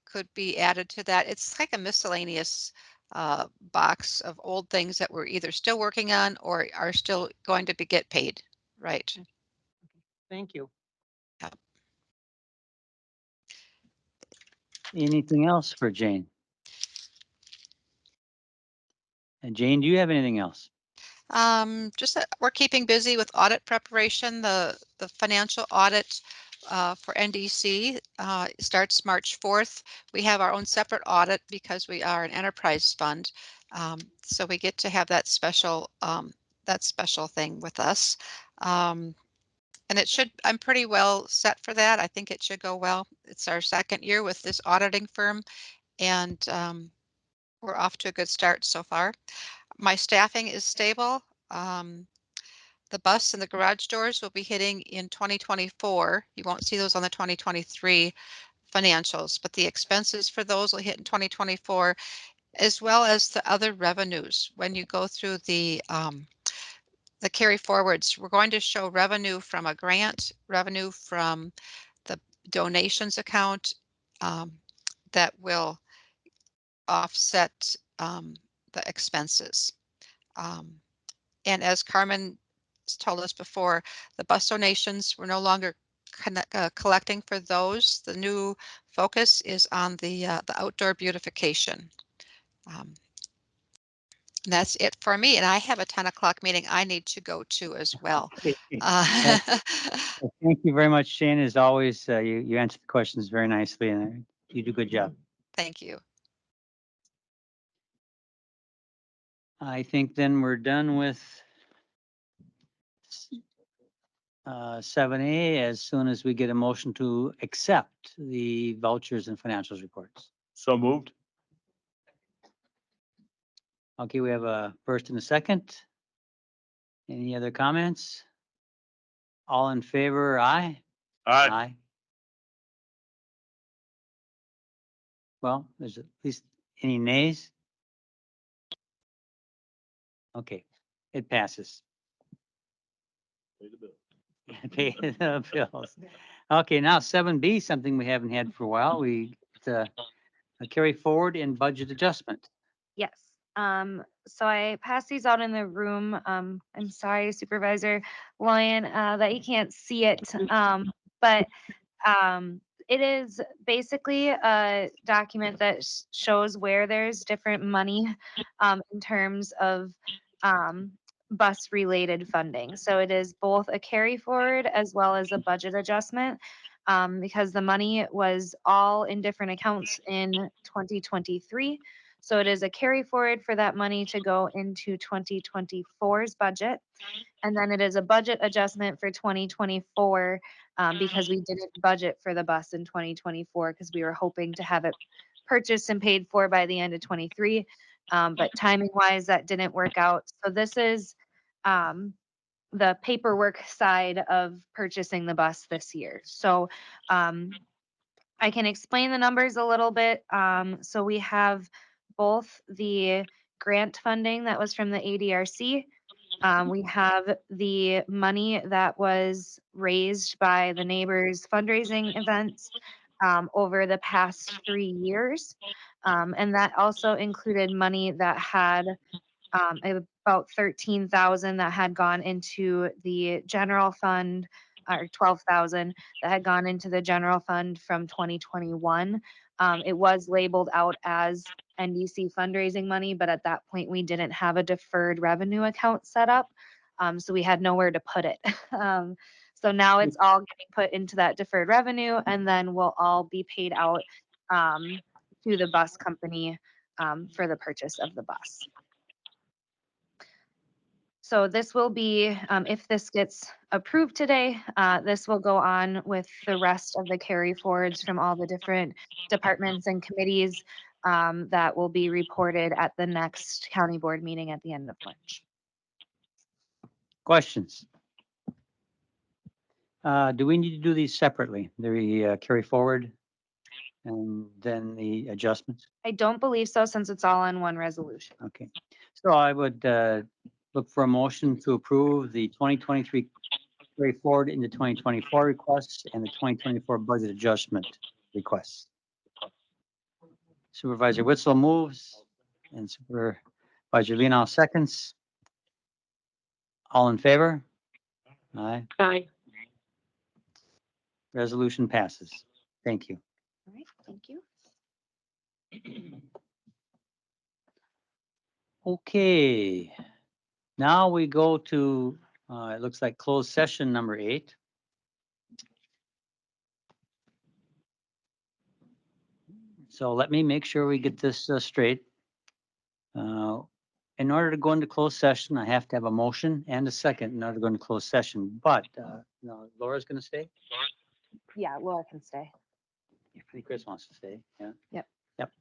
could be added to that. It's like a miscellaneous box of old things that we're either still working on or are still going to get paid, right? thank you. Anything else for Jane? And Jane, do you have anything else? Just that we're keeping busy with audit preparation. The financial audit for NDC starts March 4th. We have our own separate audit because we are an enterprise fund. So we get to have that special thing with us. And I'm pretty well set for that. I think it should go well. It's our second year with this auditing firm, and we're off to a good start so far. My staffing is stable. Um, the bus and the garage doors will be hitting in 2024. You won't see those on the 2023 financials, but the expenses for those will hit in 2024, as well as the other revenues. When you go through the carry forwards, we're going to show revenue from a grant, revenue from the donations account, that will offset the expenses. And as Carmen told us before, the bus donations, we're no longer collecting for those. The new focus is on the outdoor beautification. And that's it for me. And I have a 10 o'clock meeting I need to go to as well. Well, thank you very much, Jane. As always, you answer the questions very nicely, and you do a good job. Thank you. I think then we're done with 7A as soon as we get a motion to accept the vouchers and financials reports. So moved. Okay, we have a first and a second. Any other comments? All in favor, aye? Aye. Well, there's at least any nays? Okay, it passes. Pay the bills. Okay, now 7B, something we haven't had for a while. We carry forward in budget adjustment. Yes. So I passed these out in the room. I'm sorry, Supervisor Lyon, that you can't see it. But it is basically a document that shows where there's different money in terms of bus related funding. So it is both a carry forward as well as a budget adjustment. Because the money was all in different accounts in 2023. So it is a carry forward for that money to go into 2024's budget. And then it is a budget adjustment for 2024 because we didn't budget for the bus in 2024 because we were hoping to have it purchased and paid for by the end of 23. But timing wise, that didn't work out. So this is the paperwork side of purchasing the bus this year. So I can explain the numbers a little bit. So we have both the grant funding that was from the ADRC. We have the money that was raised by the neighbors fundraising events over the past 3 years. And that also included money that had about 13,000 that had gone into the general fund, or 12,000 that had gone into the general fund from 2021. It was labeled out as NDC fundraising money, but at that point we didn't have a deferred revenue account set up. So we had nowhere to put it. So now it's all getting put into that deferred revenue and then we'll all be paid out to the bus company for the purchase of the bus. So this will be, if this gets approved today, this will go on with the rest of the carry forwards from all the different departments and committees that will be reported at the next county board meeting at the end of March. Questions? Do we need to do these separately? The carry forward and then the adjustments? I don't believe so since it's all on one resolution. Okay, so I would look for a motion to approve the 2023 carry forward into 2024 requests and the 2024 budget adjustment requests. Supervisor Witzel moves and Supervisor Lino seconds. All in favor? Aye. Aye. Resolution passes. Thank you. All right, thank you. Okay, now we go to, it looks like closed session number 8. So let me make sure we get this straight. In order to go into closed session, I have to have a motion and a second in order to go into closed session, but no, Laura's going to stay? Yeah, Laura can stay. I think Chris wants to stay, yeah. Yep. Yep.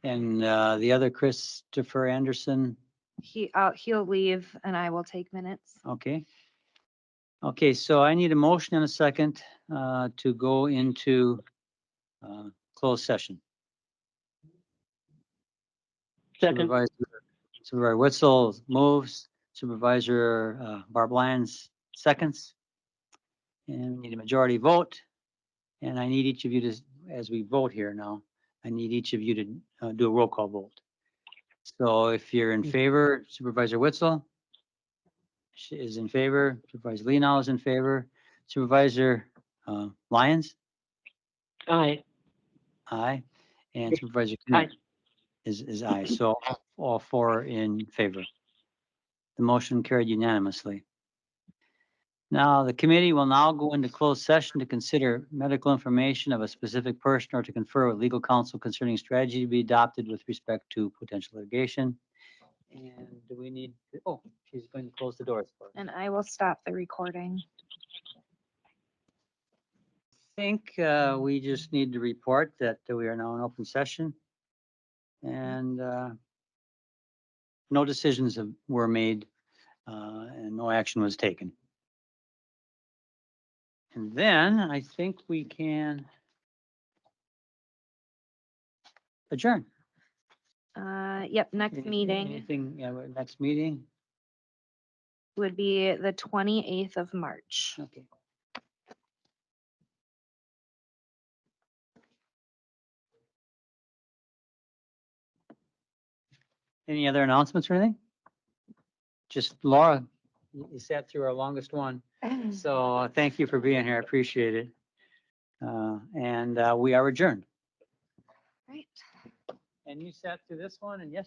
And the other Christopher Anderson, He'll leave and I will take minutes. okay. Okay, so I need a motion and a second to go into closed session. Second. Supervisor Witzel moves, Supervisor Barb Lyons seconds. And we need a majority vote. And I need each of you to, as we vote here now, I need each of you to do a roll call vote. So if you're in favor, Supervisor Witzel is in favor, Supervisor Leno is in favor, Supervisor Lyons, Aye. aye, and Supervisor Aye. Knut is aye. So all 4 in favor. The motion carried unanimously. Now, the committee will now go into closed session to consider medical information of a specific person or to confer with legal counsel concerning strategy to be adopted with respect to potential litigation. And do we need, oh, she's going to close the doors for us. And I will stop the recording. I think we just need to report that we are now in open session. And no decisions were made and no action was taken. And then I think we can adjourn. Yep, next meeting Anything, yeah, next meeting? would be the 28th of March. Okay. Any other announcements or anything? Just Laura, you sat through our longest one. So thank you for being here. I appreciate it. And we are adjourned. Right. And you sat through this one and yesterday.